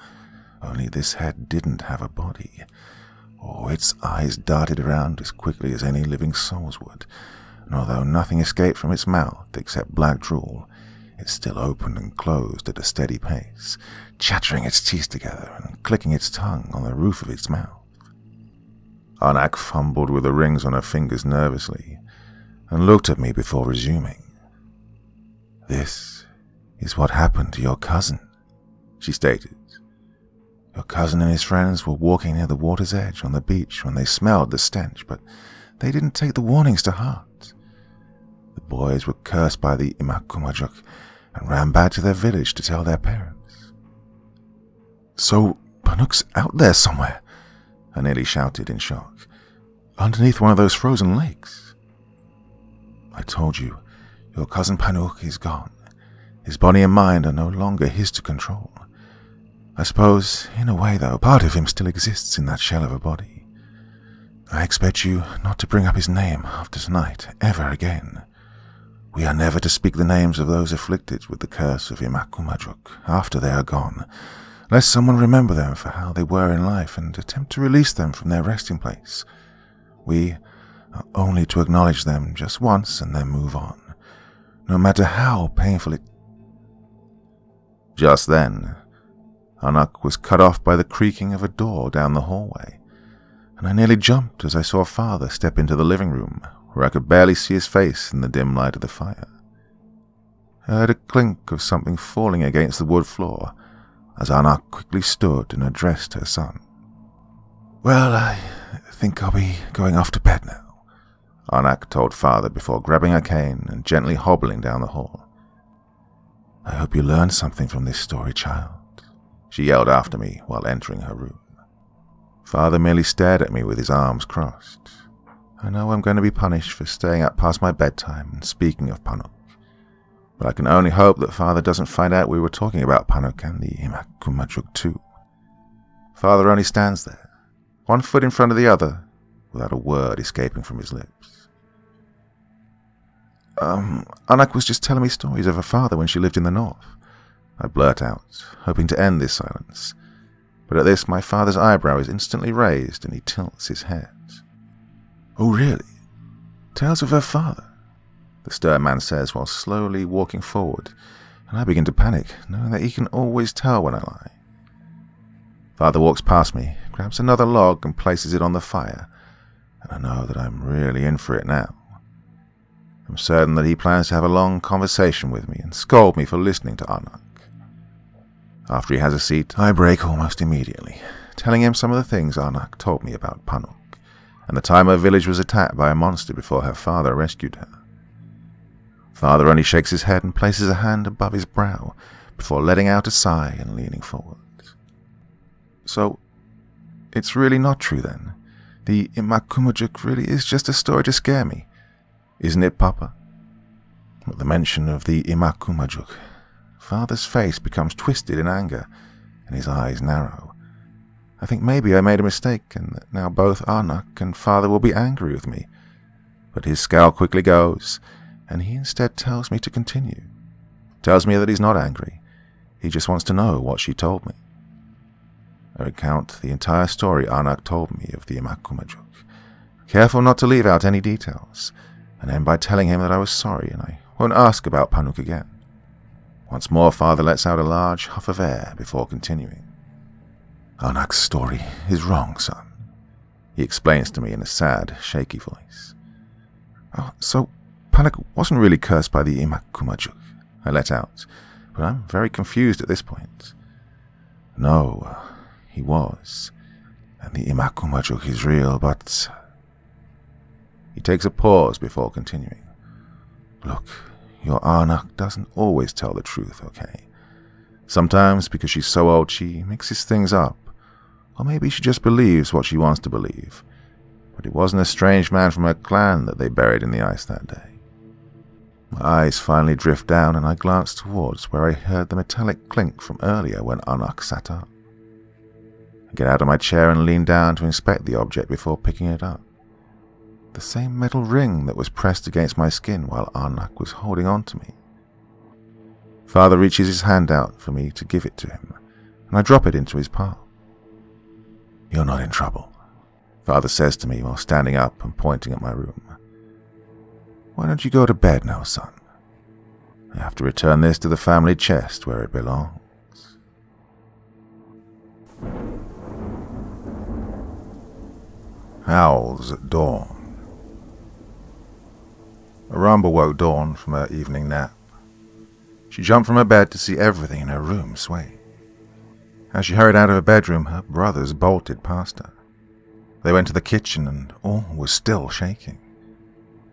Only this head didn't have a body. Oh, its eyes darted around as quickly as any living soul's would, and although nothing escaped from its mouth except black drool, it still opened and closed at a steady pace, chattering its teeth together and clicking its tongue on the roof of its mouth. Anak fumbled with the rings on her fingers nervously and looked at me before resuming. "This is what happened to your cousin," she stated. "Your cousin and his friends were walking near the water's edge on the beach when they smelled the stench, but they didn't take the warnings to heart. The boys were cursed by the Imakumajuk and ran back to their village to tell their parents." "So Panuk's out there somewhere," I nearly shouted in shock, "underneath one of those frozen lakes." "I told you, your cousin Panuk is gone. His body and mind are no longer his to control. I suppose, in a way though, part of him still exists in that shell of a body. I expect you not to bring up his name after tonight, ever again. We are never to speak the names of those afflicted with the curse of Imakumajuk after they are gone, lest someone remember them for how they were in life and attempt to release them from their resting place. We are only to acknowledge them just once and then move on, no matter how painful it..." Just then, Anak was cut off by the creaking of a door down the hallway, and I nearly jumped as I saw Father step into the living room, where I could barely see his face in the dim light of the fire. I heard a clink of something falling against the wood floor as Anak quickly stood and addressed her son. "Well, I think I'll be going off to bed now," Arnak told Father before grabbing a cane and gently hobbling down the hall. "I hope you learned something from this story, child," she yelled after me while entering her room. Father merely stared at me with his arms crossed. I know I'm going to be punished for staying up past my bedtime and speaking of Panuk, but I can only hope that Father doesn't find out we were talking about Panuk and the Imak Kumajuk too. Father only stands there, one foot in front of the other, without a word escaping from his lips. Anak was just telling me stories of her father when she lived in the north," I blurt out, hoping to end this silence. But at this, my father's eyebrow is instantly raised and he tilts his head. "Oh, really? Tales of her father?" the stern man says while slowly walking forward, and I begin to panic, knowing that he can always tell when I lie. Father walks past me, grabs another log and places it on the fire, and I know that I'm really in for it now. I'm certain that he plans to have a long conversation with me and scold me for listening to Arnak. After he has a seat, I break almost immediately, telling him some of the things Arnak told me about Panuk, and the time her village was attacked by a monster before her father rescued her. Father only shakes his head and places a hand above his brow before letting out a sigh and leaning forward. "So, it's really not true then? The Imak Kumajuk really is just a story to scare me, isn't it, Papa?" At the mention of the Imak Kumajuk, Father's face becomes twisted in anger, and his eyes narrow. I think maybe I made a mistake, and that now both Arnak and Father will be angry with me. But his scowl quickly goes, and he instead tells me to continue. Tells me that he's not angry. He just wants to know what she told me. I recount the entire story Arnak told me of the Imak Kumajuk, careful not to leave out any details, and end by telling him that I was sorry and I won't ask about Panuk again. Once more, Father lets out a large huff of air before continuing. "Arnak's story is wrong, son," he explains to me in a sad, shaky voice. "Oh, so Panuk wasn't really cursed by the Imak Kumajuk," I let out, but I'm very confused at this point. "No, he was, and the Imak Kumajuk is real, but..." He takes a pause before continuing. "Look, your Arnak doesn't always tell the truth, okay? Sometimes, because she's so old, she mixes things up. Or maybe she just believes what she wants to believe. But it wasn't a strange man from her clan that they buried in the ice that day." My eyes finally drift down and I glance towards where I heard the metallic clink from earlier when Arnak sat up. I get out of my chair and lean down to inspect the object before picking it up. The same metal ring that was pressed against my skin while Arnak was holding on to me. Father reaches his hand out for me to give it to him, and I drop it into his palm. "You're not in trouble," Father says to me while standing up and pointing at my room. "Why don't you go to bed now, son? I have to return this to the family chest where it belongs." Howls at dawn. Aramba woke Dawn from her evening nap. She jumped from her bed to see everything in her room sway. As she hurried out of her bedroom, her brothers bolted past her. They went to the kitchen and all was still shaking.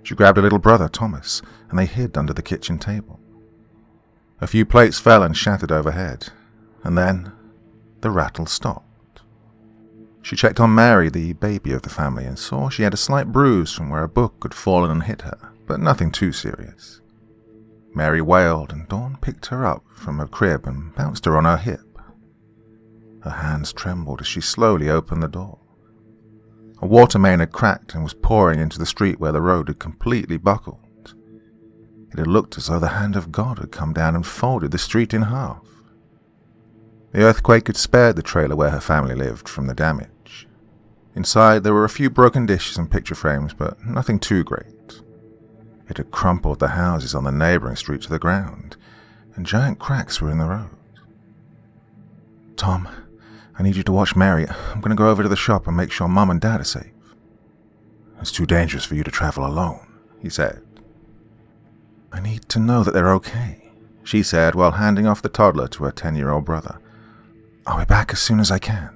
She grabbed her little brother, Thomas, and they hid under the kitchen table. A few plates fell and shattered overhead, and then the rattle stopped. She checked on Mary, the baby of the family, and saw she had a slight bruise from where a book had fallen and hit her, but nothing too serious. Mary wailed, and Dawn picked her up from her crib and bounced her on her hip. Her hands trembled as she slowly opened the door. A water main had cracked and was pouring into the street where the road had completely buckled. It had looked as though the hand of God had come down and folded the street in half. The earthquake had spared the trailer where her family lived from the damage. Inside there were a few broken dishes and picture frames, but nothing too great. It had crumpled the houses on the neighboring street to the ground, and giant cracks were in the road. "Tom, I need you to watch Mary. I'm going to go over to the shop and make sure Mum and Dad are safe." "It's too dangerous for you to travel alone," he said. "I need to know that they're okay," she said while handing off the toddler to her 10-year-old brother. "I'll be back as soon as I can."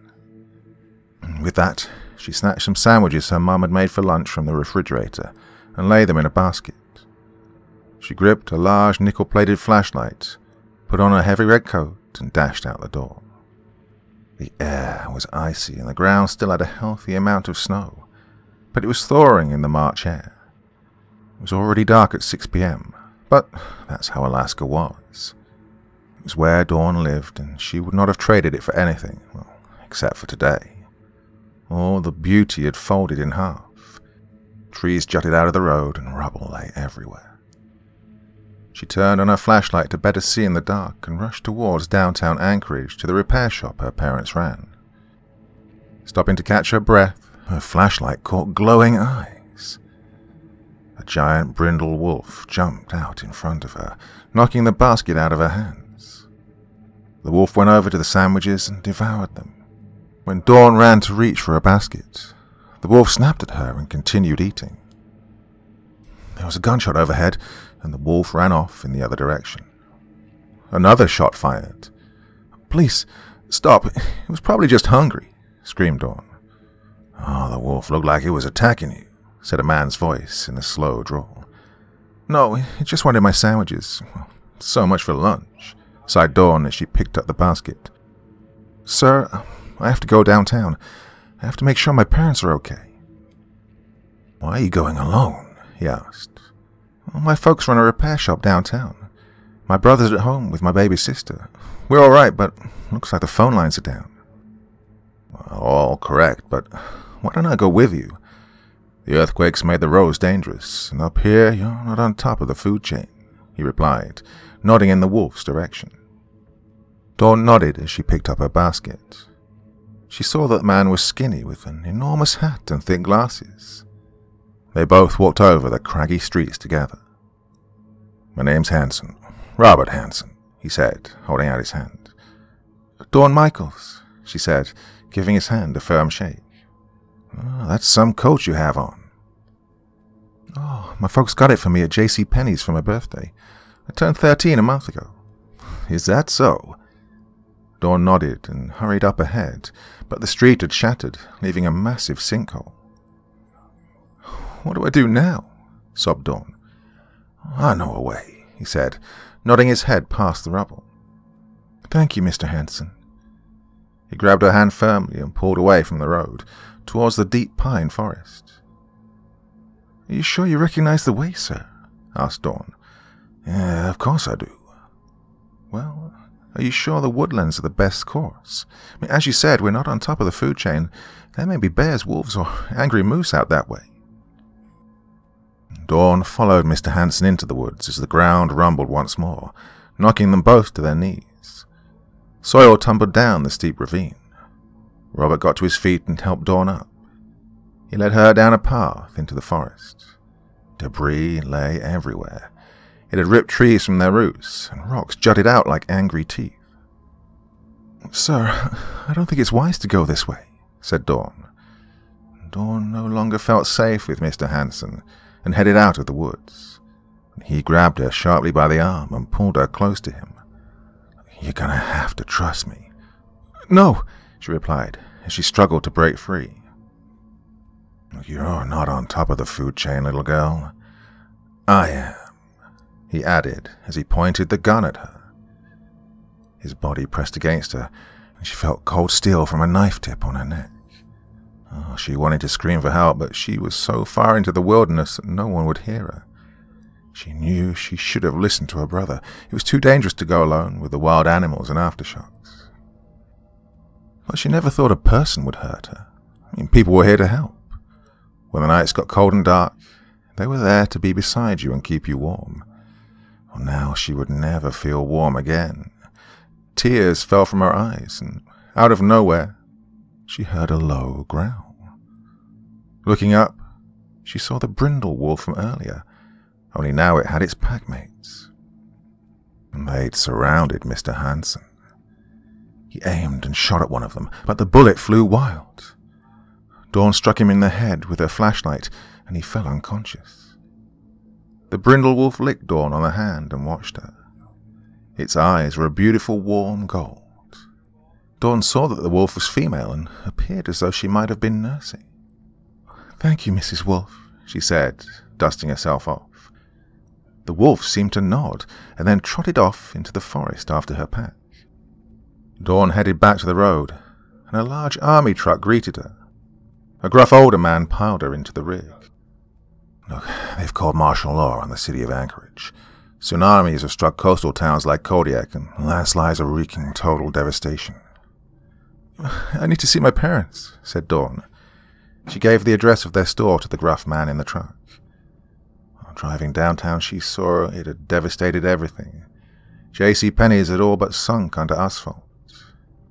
And with that, she snatched some sandwiches her mum had made for lunch from the refrigerator and laid them in a basket. She gripped a large nickel-plated flashlight, put on a heavy red coat, and dashed out the door. The air was icy and the ground still had a healthy amount of snow, but it was thawing in the March air. It was already dark at 6 p.m., but that's how Alaska was. It was where Dawn lived, and she would not have traded it for anything, well, except for today. All the beauty had folded in half. Trees jutted out of the road and rubble lay everywhere. She turned on her flashlight to better see in the dark and rushed towards downtown Anchorage to the repair shop her parents ran. Stopping to catch her breath, her flashlight caught glowing eyes. A giant brindle wolf jumped out in front of her, knocking the basket out of her hands. The wolf went over to the sandwiches and devoured them. When Dawn ran to reach for a basket, the wolf snapped at her and continued eating. There was a gunshot overhead, and the wolf ran off in the other direction. Another shot fired. "Please, stop. It was probably just hungry," screamed Dawn. "Oh, the wolf looked like it was attacking you," said a man's voice in a slow drawl. "No, it just wanted my sandwiches. So much for lunch," sighed Dawn as she picked up the basket. "Sir, I have to go downtown. I have to make sure my parents are okay." "Why are you going alone?" he asked. "Well, my folks run a repair shop downtown. My brother's at home with my baby sister. We're all right, but looks like the phone lines are down." "Well, all correct, but why don't I go with you? The earthquakes made the roads dangerous, and up here you're not on top of the food chain," he replied, nodding in the wolf's direction. Dawn nodded as she picked up her basket. She saw that the man was skinny with an enormous hat and thick glasses. They both walked over the craggy streets together. "My name's Hanson, Robert Hanson," he said, holding out his hand. "Dawn Michaels," she said, giving his hand a firm shake. "Oh, that's some coat you have on." "Oh, my folks got it for me at J.C. Penney's for my birthday. I turned 13 a month ago." "Is that so?" Dawn nodded and hurried up ahead, but the street had shattered, leaving a massive sinkhole. "What do I do now?" sobbed Dawn. "I know a way," he said, nodding his head past the rubble. "Thank you, Mr. Hanson." He grabbed her hand firmly and pulled away from the road, towards the deep pine forest. "Are you sure you recognize the way, sir?" asked Dawn. "Yeah, of course I do." "Well, are you sure the woodlands are the best course? I mean, as you said, we're not on top of the food chain. There may be bears, wolves, or angry moose out that way." Dawn followed Mr. Hanson into the woods as the ground rumbled once more, knocking them both to their knees. Soil tumbled down the steep ravine. Robert got to his feet and helped Dawn up. He led her down a path into the forest. Debris lay everywhere. It had ripped trees from their roots, and rocks jutted out like angry teeth. "Sir, I don't think it's wise to go this way," said Dawn. Dawn no longer felt safe with Mr. Hanson, and headed out of the woods. He grabbed her sharply by the arm and pulled her close to him. "You're gonna have to trust me." "No," she replied, as she struggled to break free. "You're not on top of the food chain, little girl. I am," he added as he pointed the gun at her. His body pressed against her, and she felt cold steel from a knife tip on her neck. Oh, she wanted to scream for help, but she was so far into the wilderness that no one would hear her. She knew she should have listened to her brother. It was too dangerous to go alone with the wild animals and aftershocks. But she never thought a person would hurt her. I mean, people were here to help. When the nights got cold and dark, they were there to be beside you and keep you warm. Well, now she would never feel warm again. Tears fell from her eyes, and out of nowhere, she heard a low growl. Looking up, she saw the brindle wolf from earlier, only now it had its packmates. They'd surrounded Mr. Hanson. He aimed and shot at one of them, but the bullet flew wild. Dawn struck him in the head with her flashlight, and he fell unconscious. The brindle wolf licked Dawn on the hand and watched her. Its eyes were a beautiful warm gold. Dawn saw that the wolf was female and appeared as though she might have been nursing. "Thank you, Mrs. Wolf," she said, dusting herself off. The wolf seemed to nod, and then trotted off into the forest after her pack. Dawn headed back to the road, and a large army truck greeted her. A gruff older man piled her into the rig. "Look, they've called martial law on the city of Anchorage. Tsunamis have struck coastal towns like Kodiak, and landslides are wreaking total devastation." "I need to see my parents," said Dawn. She gave the address of their store to the gruff man in the truck. While driving downtown, she saw it had devastated everything. J.C. Penney's had all but sunk under asphalt.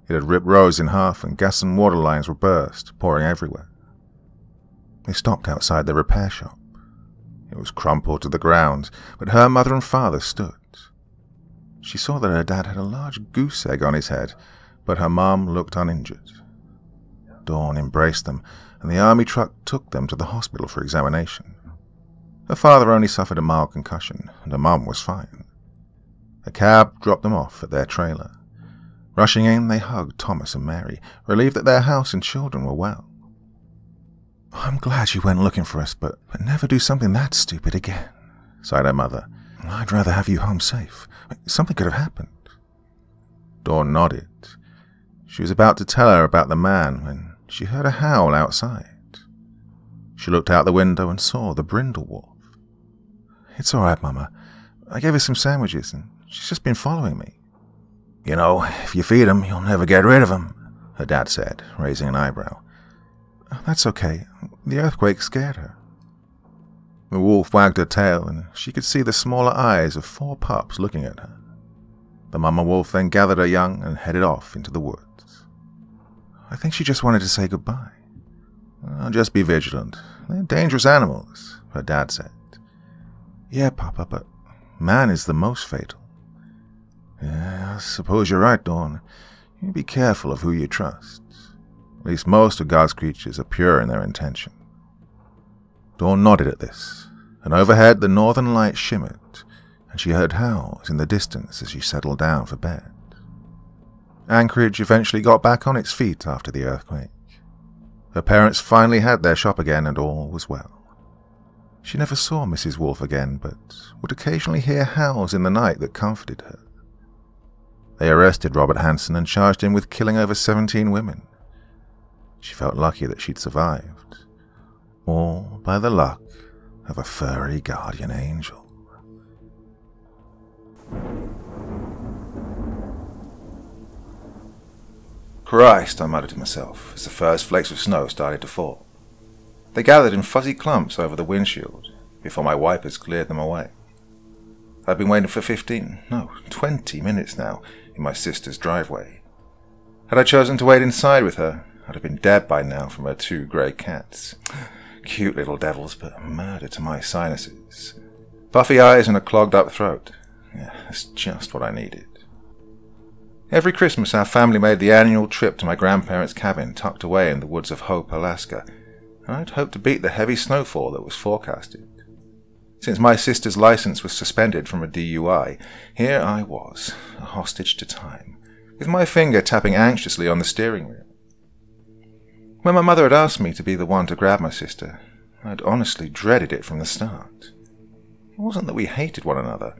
It had ripped roads in half, and gas and water lines were burst, pouring everywhere. They stopped outside the repair shop. It was crumpled to the ground, but her mother and father stood. She saw that her dad had a large goose egg on his head, but her mom looked uninjured. Dawn embraced them, and the army truck took them to the hospital for examination. Her father only suffered a mild concussion, and her mom was fine. A cab dropped them off at their trailer. Rushing in, they hugged Thomas and Mary, relieved that their house and children were well. "I'm glad you went looking for us, but never do something that stupid again," sighed her mother. "I'd rather have you home safe. Something could have happened." Dawn nodded. She was about to tell her about the man when she heard a howl outside. She looked out the window and saw the brindle wolf. "It's all right, Mama. I gave her some sandwiches, and she's just been following me." "You know, if you feed him, you'll never get rid of him," her dad said, raising an eyebrow. "That's okay. The earthquake scared her." The wolf wagged her tail, and she could see the smaller eyes of 4 pups looking at her. The mama wolf then gathered her young and headed off into the woods. "I think she just wanted to say goodbye." "Just be vigilant. They're dangerous animals," her dad said. "Yeah, Papa, but man is the most fatal." "Yeah, I suppose you're right, Dawn. You be careful of who you trust. At least most of God's creatures are pure in their intention." Dawn nodded at this, and overhead the northern light shimmered, and she heard howls in the distance as she settled down for bed. Anchorage eventually got back on its feet after the earthquake. Her parents finally had their shop again, and all was well. She never saw Mrs. Wolf again, but would occasionally hear howls in the night that comforted her. They arrested Robert Hansen and charged him with killing over 17 women. She felt lucky that she'd survived, all by the luck of a furry guardian angel. "Christ," I muttered to myself as the first flakes of snow started to fall. They gathered in fuzzy clumps over the windshield before my wipers cleared them away. I'd been waiting for 20 minutes now in my sister's driveway. Had I chosen to wait inside with her, I'd have been dead by now from her 2 grey cats. Cute little devils, but murder to my sinuses. Puffy eyes and a clogged up throat. Yeah, that's just what I needed. Every Christmas our family made the annual trip to my grandparents' cabin tucked away in the woods of Hope, Alaska, and I'd hoped to beat the heavy snowfall that was forecasted. Since my sister's license was suspended from a DUI, here I was, a hostage to time, with my finger tapping anxiously on the steering wheel. When my mother had asked me to be the one to grab my sister, I'd honestly dreaded it from the start. It wasn't that we hated one another,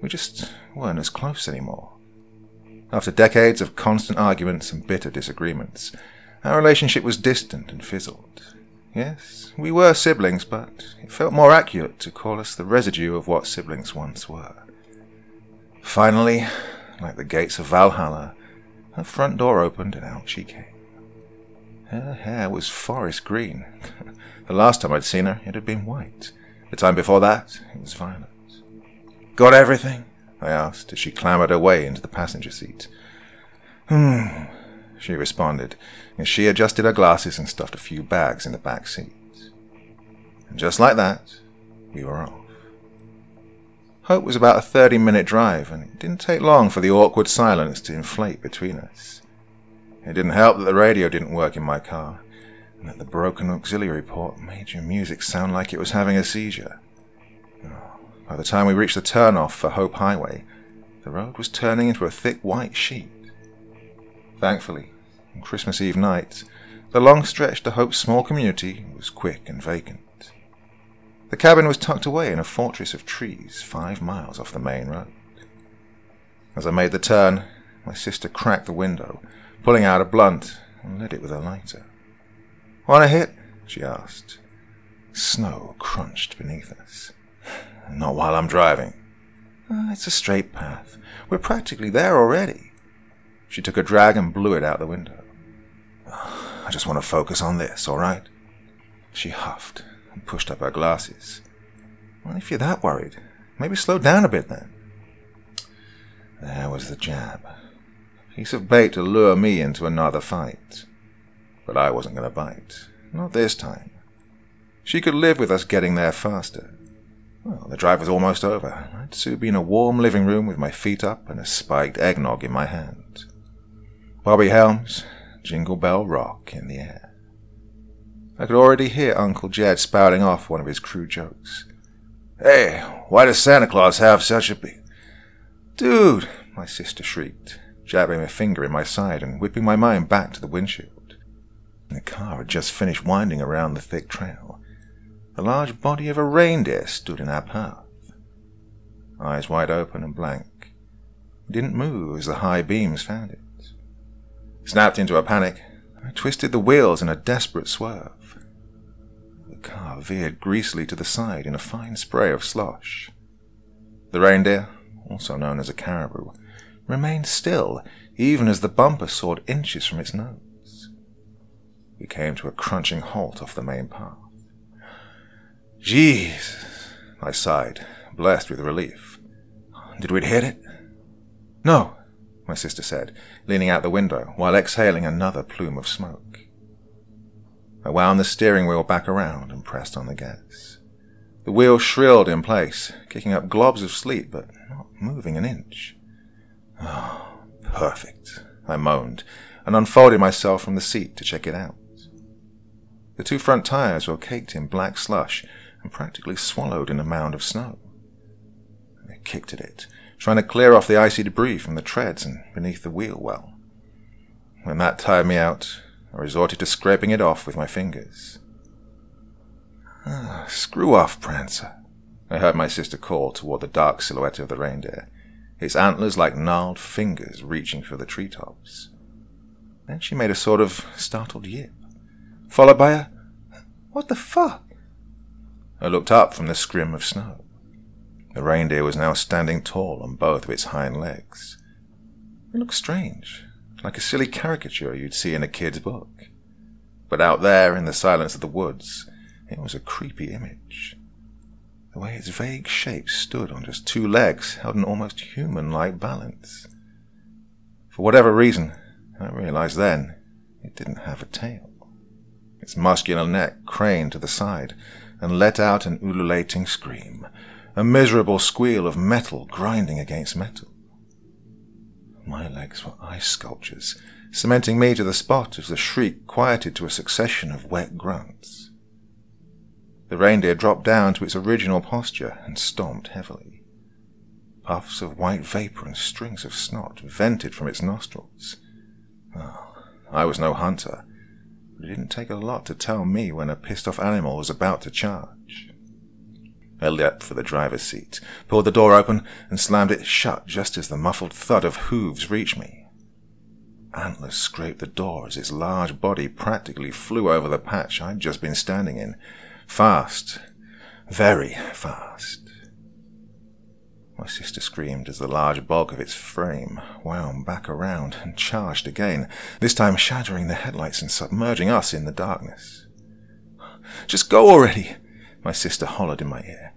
we just weren't as close anymore. After decades of constant arguments and bitter disagreements, our relationship was distant and fizzled. Yes, we were siblings, but it felt more accurate to call us the residue of what siblings once were. Finally, like the gates of Valhalla, her front door opened and out she came. Her hair was forest green. The last time I'd seen her, it had been white. The time before that, it was violet. "Got everything?" I asked as she clambered her way into the passenger seat. She responded as she adjusted her glasses and stuffed a few bags in the back seat. And just like that, we were off. Hope was about a 30-minute drive, and it didn't take long for the awkward silence to inflate between us. It didn't help that the radio didn't work in my car, and that the broken auxiliary port made your music sound like it was having a seizure. By the time we reached the turnoff for Hope Highway, the road was turning into a thick white sheet. Thankfully, on Christmas Eve night, The long stretch to Hope's small community was quick and vacant. The cabin was tucked away in a fortress of trees 5 miles off the main road. As I made the turn, my sister cracked the window, pulling out a blunt, and lit it with a lighter. "Want a hit?" she asked. Snow crunched beneath us. "Not while I'm driving." "It's a straight path. We're practically there already." She took a drag and blew it out the window. "I just want to focus on this, all right?" She huffed and pushed up her glasses. "Well, if you're that worried, maybe slow down a bit then." There was the jab. A piece of bait to lure me into another fight. But I wasn't going to bite. Not this time. She could live with us getting there faster. Well, the drive was almost over. I'd soon be in a warm living room with my feet up and a spiked eggnog in my hand. Bobby Helms, Jingle Bell Rock in the air. I could already hear Uncle Jed spouting off one of his crude jokes. "Hey, why does Santa Claus have such a big—" "Dude!" my sister shrieked, jabbing a finger in my side and whipping my mind back to the windshield. The car had just finished winding around the thick trail. The large body of a reindeer stood in our path. Eyes wide open and blank. It didn't move as the high beams found it. Snapped into a panic, I twisted the wheels in a desperate swerve. The car veered greasily to the side in a fine spray of slosh. The reindeer, also known as a caribou, remained still, even as the bumper soared inches from its nose. We came to a crunching halt off the main path. "Jeez," I sighed, blessed with relief. "Did we hit it?" "No," my sister said, leaning out the window while exhaling another plume of smoke. I wound the steering wheel back around and pressed on the gas. The wheel shrilled in place, kicking up globs of sleet, but not moving an inch. "Oh, perfect," I moaned, and unfolded myself from the seat to check it out. The 2 front tires were caked in black slush and practically swallowed in a mound of snow. I kicked at it, trying to clear off the icy debris from the treads and beneath the wheel well. When that tired me out, I resorted to scraping it off with my fingers. "Screw off, Prancer," I heard my sister call toward the dark silhouette of the reindeer, its antlers like gnarled fingers reaching for the treetops. Then she made a sort of startled yip, followed by a, "What the fuck?" I looked up from the scrim of snow. The reindeer was now standing tall on both of its hind legs. It looked strange, like a silly caricature you'd see in a kid's book. But out there in the silence of the woods, it was a creepy image. The way its vague shape stood on just 2 legs held an almost human-like balance. For whatever reason, I realized then, it didn't have a tail. Its muscular neck craned to the side and let out an ululating scream, a miserable squeal of metal grinding against metal. My legs were ice sculptures, cementing me to the spot as the shriek quieted to a succession of wet grunts. The reindeer dropped down to its original posture and stomped heavily. Puffs of white vapor and strings of snot vented from its nostrils. Oh, I was no hunter, but it didn't take a lot to tell me when a pissed-off animal was about to charge. I leapt for the driver's seat, pulled the door open, and slammed it shut just as the muffled thud of hooves reached me. Antlers scraped the door as its large body practically flew over the patch I'd just been standing in. Fast. Very fast. My sister screamed as the large bulk of its frame wound back around and charged again, this time shattering the headlights and submerging us in the darkness. "Just go already," my sister hollered in my ear.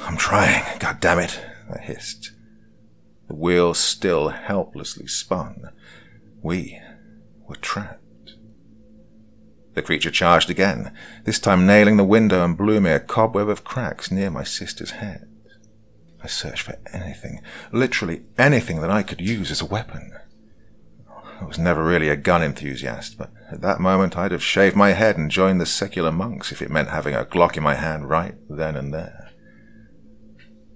"I'm trying, goddammit," I hissed. The wheels still helplessly spun. We were trapped. The creature charged again, this time nailing the window and blew me a cobweb of cracks near my sister's head. I searched for anything, literally anything that I could use as a weapon. I was never really a gun enthusiast, but at that moment I'd have shaved my head and joined the secular monks if it meant having a Glock in my hand right then and there.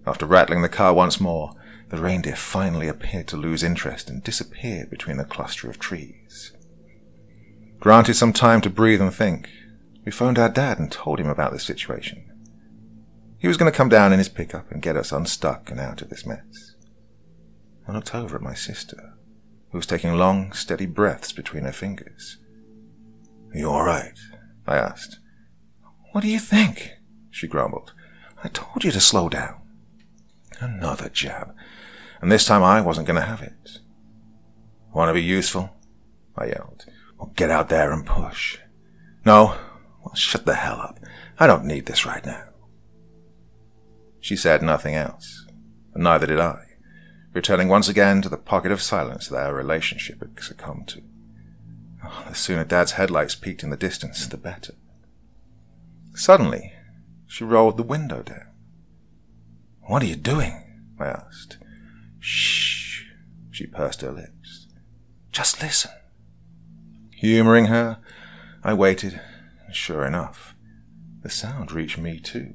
After rattling the car once more, the reindeer finally appeared to lose interest and disappeared between the cluster of trees. Granted some time to breathe and think, we phoned our dad and told him about the situation. He was going to come down in his pickup and get us unstuck and out of this mess. I looked over at my sister, who was taking long, steady breaths between her fingers. "Are you all right?" I asked. "What do you think?" she grumbled. "I told you to slow down." Another jab, and this time I wasn't going to have it. "Want to be useful?" I yelled. "Well, get out there and push." "No." "Well, shut the hell up. I don't need this right now." She said nothing else, and neither did I, returning once again to the pocket of silence that our relationship had succumbed to. The sooner Dad's headlights peeked in the distance, the better. Suddenly, she rolled the window down. "What are you doing?" I asked. "Shh," she pursed her lips. "Just listen." Humoring her, I waited, and sure enough, the sound reached me too.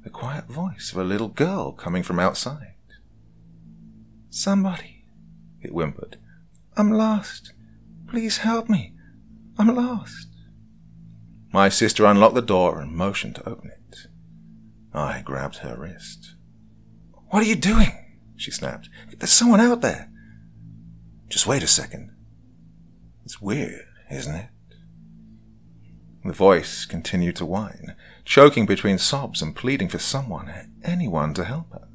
The quiet voice of a little girl coming from outside. "Somebody," it whimpered. "I'm lost. Please help me. I'm lost." My sister unlocked the door and motioned to open it. I grabbed her wrist. "What are you doing?" she snapped. "There's someone out there." "Just wait a second. It's weird, isn't it?" The voice continued to whine, choking between sobs and pleading for someone, anyone, to help her.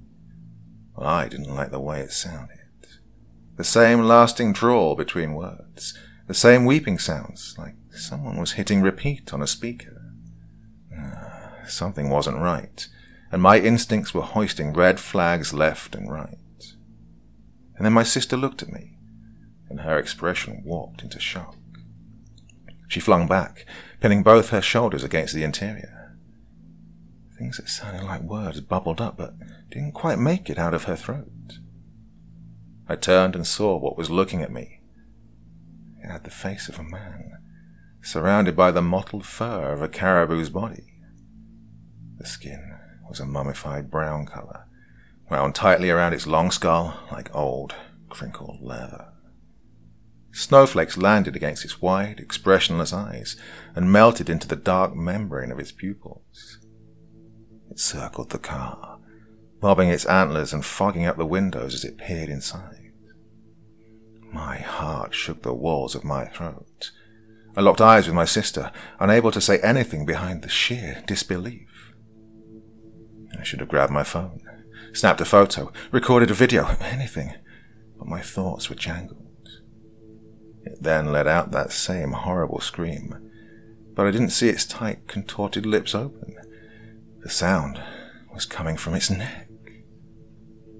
I didn't like the way it sounded. The same lasting drawl between words, the same weeping sounds, like someone was hitting repeat on a speaker. Something wasn't right, and my instincts were hoisting red flags left and right. And then my sister looked at me, and her expression warped into shock. She flung back, pinning both her shoulders against the interior. Things that sounded like words bubbled up, but didn't quite make it out of her throat. I turned and saw what was looking at me. It had the face of a man, surrounded by the mottled fur of a caribou's body. The skin was a mummified brown color, wound tightly around its long skull like old, crinkled leather. Snowflakes landed against its wide, expressionless eyes and melted into the dark membrane of its pupils. It circled the car, bobbing its antlers and fogging up the windows as it peered inside. My heart shook the walls of my throat. I locked eyes with my sister, unable to say anything behind the sheer disbelief. I should have grabbed my phone, snapped a photo, recorded a video, anything, but my thoughts were jangled. It then let out that same horrible scream, but I didn't see its tight, contorted lips open. The sound was coming from its neck.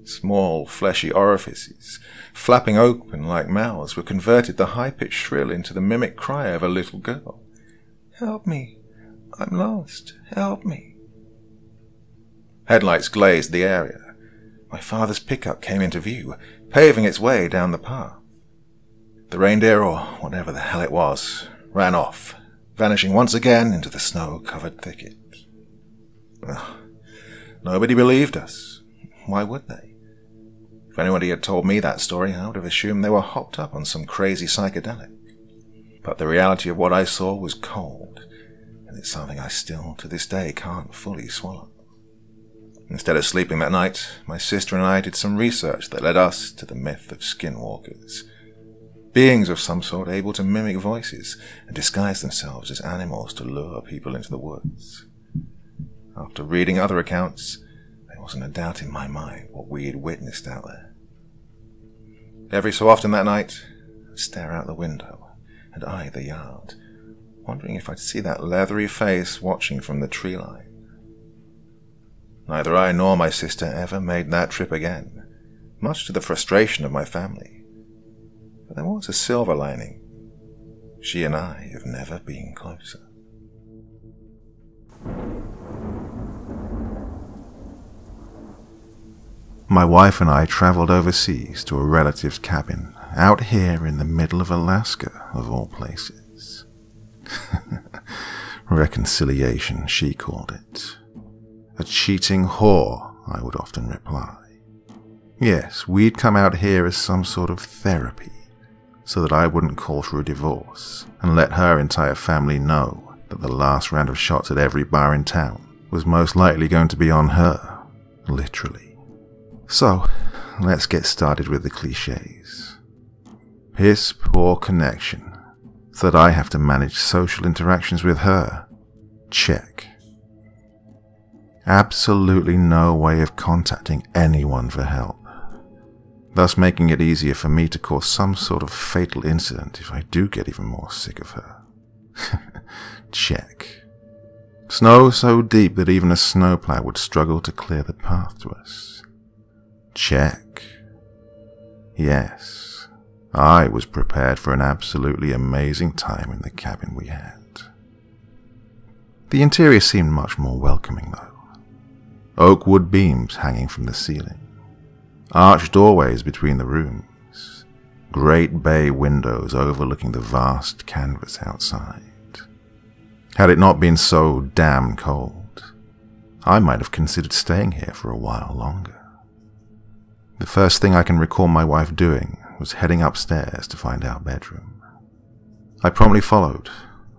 Small, fleshy orifices, flapping open like mouths, were converted the high-pitched shrill into the mimic cry of a little girl. "Help me! I'm lost! Help me!" Headlights glazed the area. My father's pickup came into view, paving its way down the path. The reindeer, or whatever the hell it was, ran off, vanishing once again into the snow-covered thicket. Nobody believed us. Why would they? If anybody had told me that story, I would have assumed they were hopped up on some crazy psychedelic. But the reality of what I saw was cold, and it's something I still, to this day, can't fully swallow. Instead of sleeping that night, my sister and I did some research that led us to the myth of skinwalkers. Beings of some sort able to mimic voices and disguise themselves as animals to lure people into the woods. After reading other accounts, there wasn't a doubt in my mind what we had witnessed out there. Every so often that night, I'd stare out the window and eye the yard, wondering if I'd see that leathery face watching from the tree line. Neither I nor my sister ever made that trip again, much to the frustration of my family. But there was a silver lining. She and I have never been closer. My wife and I traveled overseas to a relative's cabin, out here in the middle of Alaska, of all places. Reconciliation, she called it. A cheating whore, I would often reply. Yes, we'd come out here as some sort of therapy. so that I wouldn't call for a divorce and let her entire family know that the last round of shots at every bar in town was most likely going to be on her, literally. So, let's get started with the cliches. Piss poor connection, so that I have to manage social interactions with her. Check. Absolutely no way of contacting anyone for help, thus making it easier for me to cause some sort of fatal incident if I do get even more sick of her. Check. Snow so deep that even a snowplow would struggle to clear the path to us. Check. Yes, I was prepared for an absolutely amazing time in the cabin we had. The interior seemed much more welcoming though. Oak wood beams hanging from the ceiling, arched doorways between the rooms, great bay windows overlooking the vast canvas outside. Had it not been so damn cold, I might have considered staying here for a while longer. The first thing I can recall my wife doing was heading upstairs to find our bedroom. I promptly followed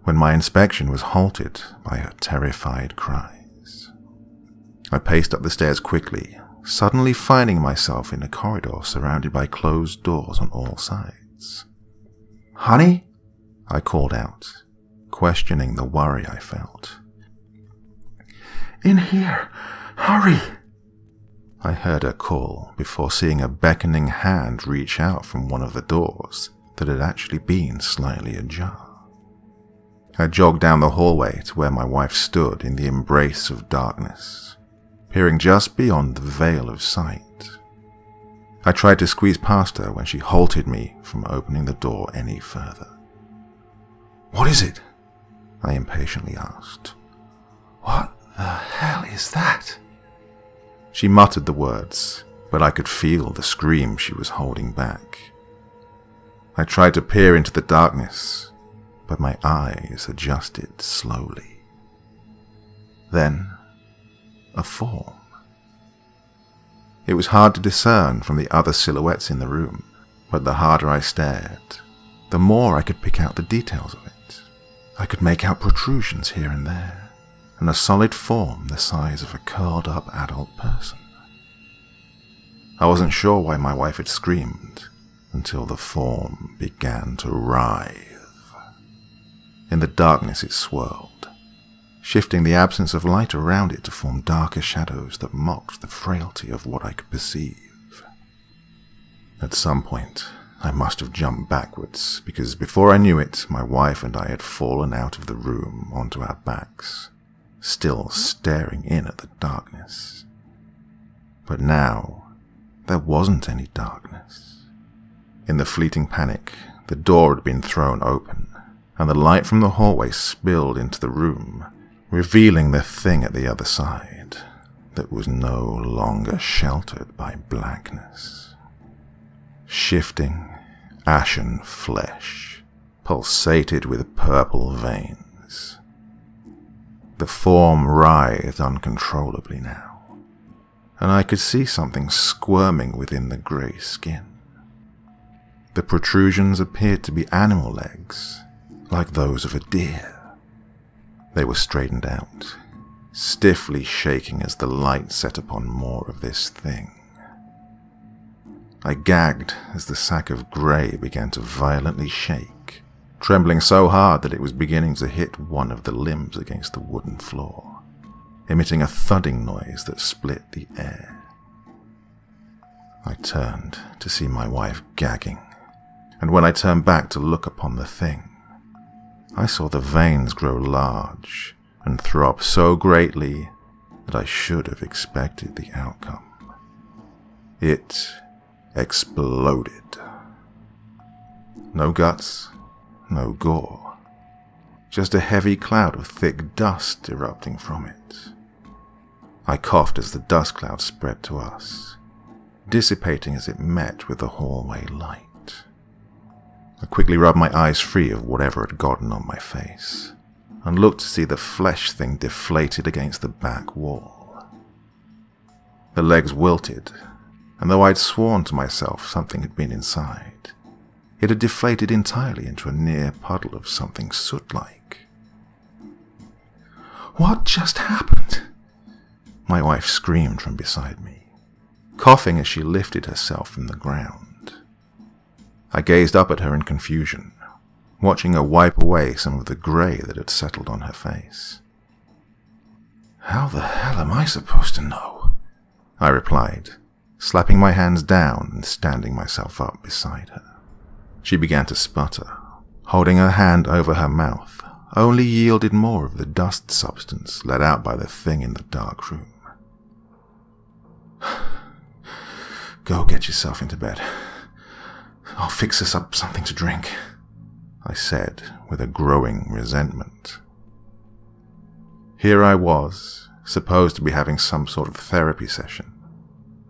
when my inspection was halted by her terrified cries. I paced up the stairs quickly, suddenly finding myself in a corridor surrounded by closed doors on all sides. "Honey?" I called out, questioning the worry I felt. "In here! Hurry!" I heard her call before seeing a beckoning hand reach out from one of the doors that had actually been slightly ajar. I jogged down the hallway to where my wife stood in the embrace of darkness, peering just beyond the veil of sight. I tried to squeeze past her when she halted me from opening the door any further. "What is it?" I impatiently asked. "What the hell is that?" She muttered the words, but I could feel the scream she was holding back. I tried to peer into the darkness, but my eyes adjusted slowly. Then, a form. It was hard to discern from the other silhouettes in the room, but the harder I stared, the more I could pick out the details of it. I could make out protrusions here and there, and a solid form the size of a curled-up adult person. I wasn't sure why my wife had screamed until the form began to writhe. In the darkness it swirled, shifting the absence of light around it to form darker shadows that mocked the frailty of what I could perceive. At some point, I must have jumped backwards, because before I knew it, my wife and I had fallen out of the room onto our backs, still staring in at the darkness. But now, there wasn't any darkness. In the fleeting panic, the door had been thrown open, and the light from the hallway spilled into the room, revealing the thing at the other side that was no longer sheltered by blackness. Shifting, ashen flesh pulsated with purple veins. The form writhed uncontrollably now, and I could see something squirming within the grey skin. The protrusions appeared to be animal legs, like those of a deer. They were straightened out, stiffly shaking as the light set upon more of this thing. I gagged as the sack of grey began to violently shake, trembling so hard that it was beginning to hit one of the limbs against the wooden floor, emitting a thudding noise that split the air. I turned to see my wife gagging, and when I turned back to look upon the thing, I saw the veins grow large and throb so greatly that I should have expected the outcome. It exploded. No guts, no gore, just a heavy cloud of thick dust erupting from it. I coughed as the dust cloud spread to us, dissipating as it met with the hallway light. I quickly rubbed my eyes free of whatever had gotten on my face, and looked to see the flesh thing deflated against the back wall. The legs wilted, and though I'd sworn to myself something had been inside, It had deflated entirely into a near puddle of something soot-like. "What just happened?" My wife screamed from beside me, coughing as she lifted herself from the ground. I gazed up at her in confusion, watching her wipe away some of the grey that had settled on her face. "How the hell am I supposed to know?" I replied, slapping my hands down and standing myself up beside her. She began to sputter, holding her hand over her mouth, only yielded more of the dust substance let out by the thing in the dark room. "Go get yourself into bed. I'll fix us up something to drink," I said with a growing resentment. Here I was, supposed to be having some sort of therapy session,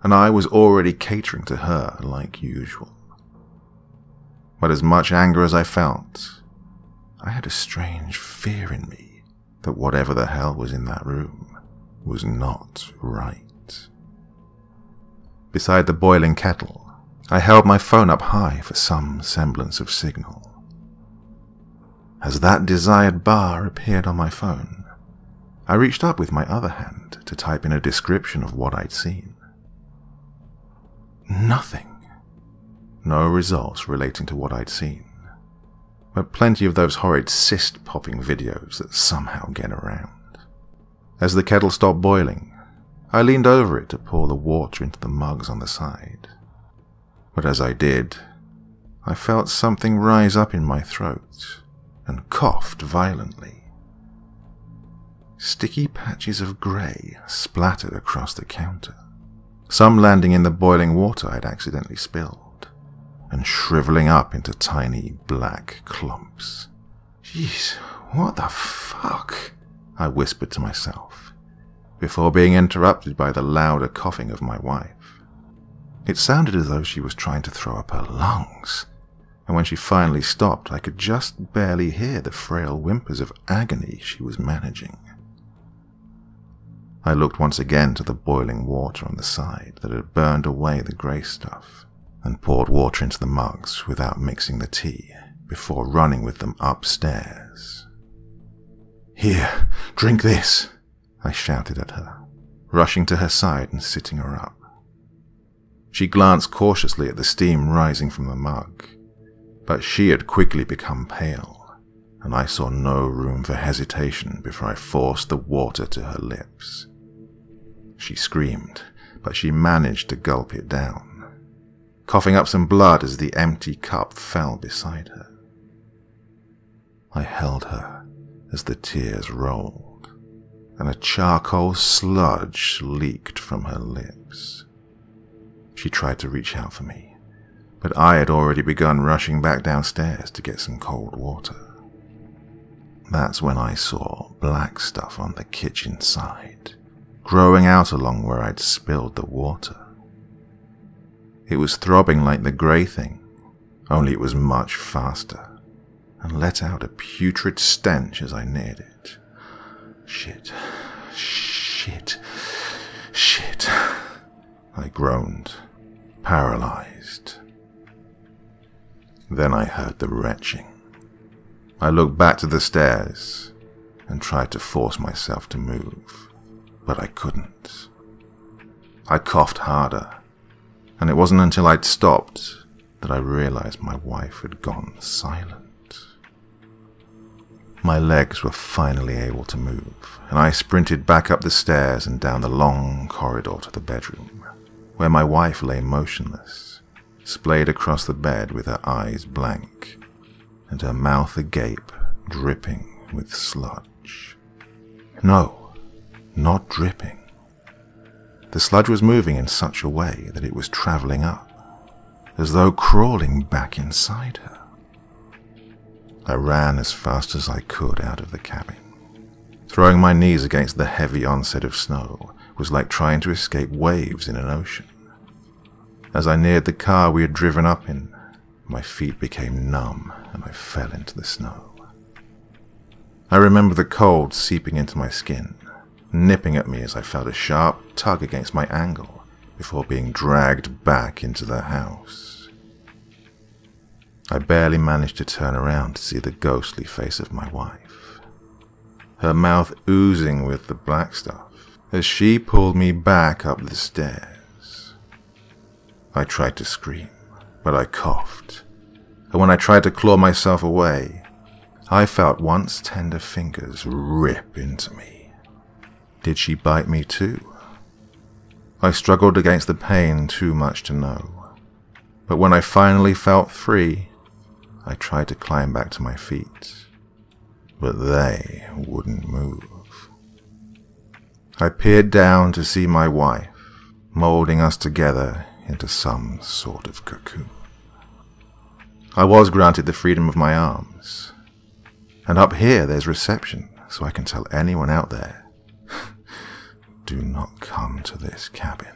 and I was already catering to her like usual. But as much anger as I felt, I had a strange fear in me that whatever the hell was in that room was not right. Beside the boiling kettle, I held my phone up high for some semblance of signal. As that desired bar appeared on my phone, I reached up with my other hand to type in a description of what I'd seen. Nothing. No results relating to what I'd seen, but plenty of those horrid cyst-popping videos that somehow get around. As the kettle stopped boiling, I leaned over it to pour the water into the mugs on the side. But as I did, I felt something rise up in my throat and coughed violently. Sticky patches of grey splattered across the counter, some landing in the boiling water I'd accidentally spilled, and shriveling up into tiny black clumps. "Jeez, what the fuck?" I whispered to myself, before being interrupted by the louder coughing of my wife. It sounded as though she was trying to throw up her lungs, and when she finally stopped, I could just barely hear the frail whimpers of agony she was managing. I looked once again to the boiling water on the side that had burned away the grey stuff, and poured water into the mugs without mixing the tea, before running with them upstairs. "Here, drink this," I shouted at her, rushing to her side and sitting her up. She glanced cautiously at the steam rising from the mug, but she had quickly become pale, and I saw no room for hesitation before I forced the water to her lips. She screamed, but she managed to gulp it down, coughing up some blood as the empty cup fell beside her. I held her as the tears rolled, and a charcoal sludge leaked from her lips. She tried to reach out for me, but I had already begun rushing back downstairs to get some cold water. That's when I saw black stuff on the kitchen side, growing out along where I'd spilled the water. It was throbbing like the grey thing, only it was much faster, and let out a putrid stench as I neared it. "Shit, shit, shit," I groaned, paralyzed. Then I heard the retching. I looked back to the stairs and tried to force myself to move, but I couldn't. I coughed harder, and it wasn't until I'd stopped that I realized my wife had gone silent. My legs were finally able to move, and I sprinted back up the stairs and down the long corridor to the bedroom, where my wife lay motionless, splayed across the bed with her eyes blank, and her mouth agape, dripping with sludge. No, not dripping. The sludge was moving in such a way that it was traveling up, as though crawling back inside her. I ran as fast as I could out of the cabin. Throwing my knees against the heavy onset of snow was like trying to escape waves in an ocean. As I neared the car we had driven up in, my feet became numb and I fell into the snow. I remember the cold seeping into my skin, nipping at me as I felt a sharp tug against my ankle before being dragged back into the house. I barely managed to turn around to see the ghostly face of my wife, her mouth oozing with the black stuff as she pulled me back up the stairs. I tried to scream, but I coughed, and when I tried to claw myself away, I felt once tender fingers rip into me. Did she bite me too? I struggled against the pain too much to know, but when I finally felt free, I tried to climb back to my feet, but they wouldn't move. I peered down to see my wife, molding us together into some sort of cocoon. I was granted the freedom of my arms, and up here there's reception, so I can tell anyone out there, do not come to this cabin.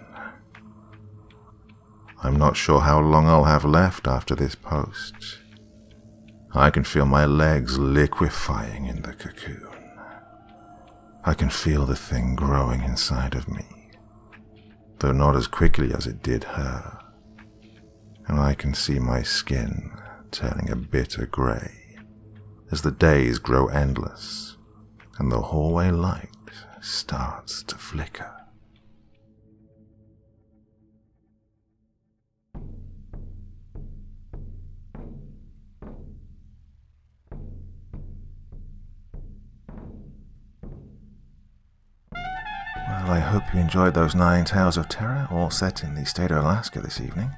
I'm not sure how long I'll have left after this post. I can feel my legs liquefying in the cocoon. I can feel the thing growing inside of me, though not as quickly as it did her. And I can see my skin turning a bitter grey as the days grow endless and the hallway light starts to flicker. Well, I hope you enjoyed those 9 tales of terror, all set in the state of Alaska this evening.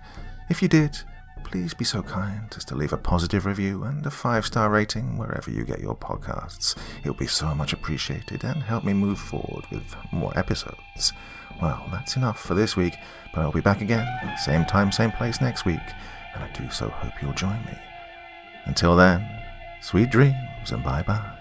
If you did, please be so kind as to leave a positive review and a 5-star rating wherever you get your podcasts. It would be so much appreciated and help me move forward with more episodes. Well, that's enough for this week, but I'll be back again, same time, same place next week, and I do so hope you'll join me. Until then, sweet dreams and bye-bye.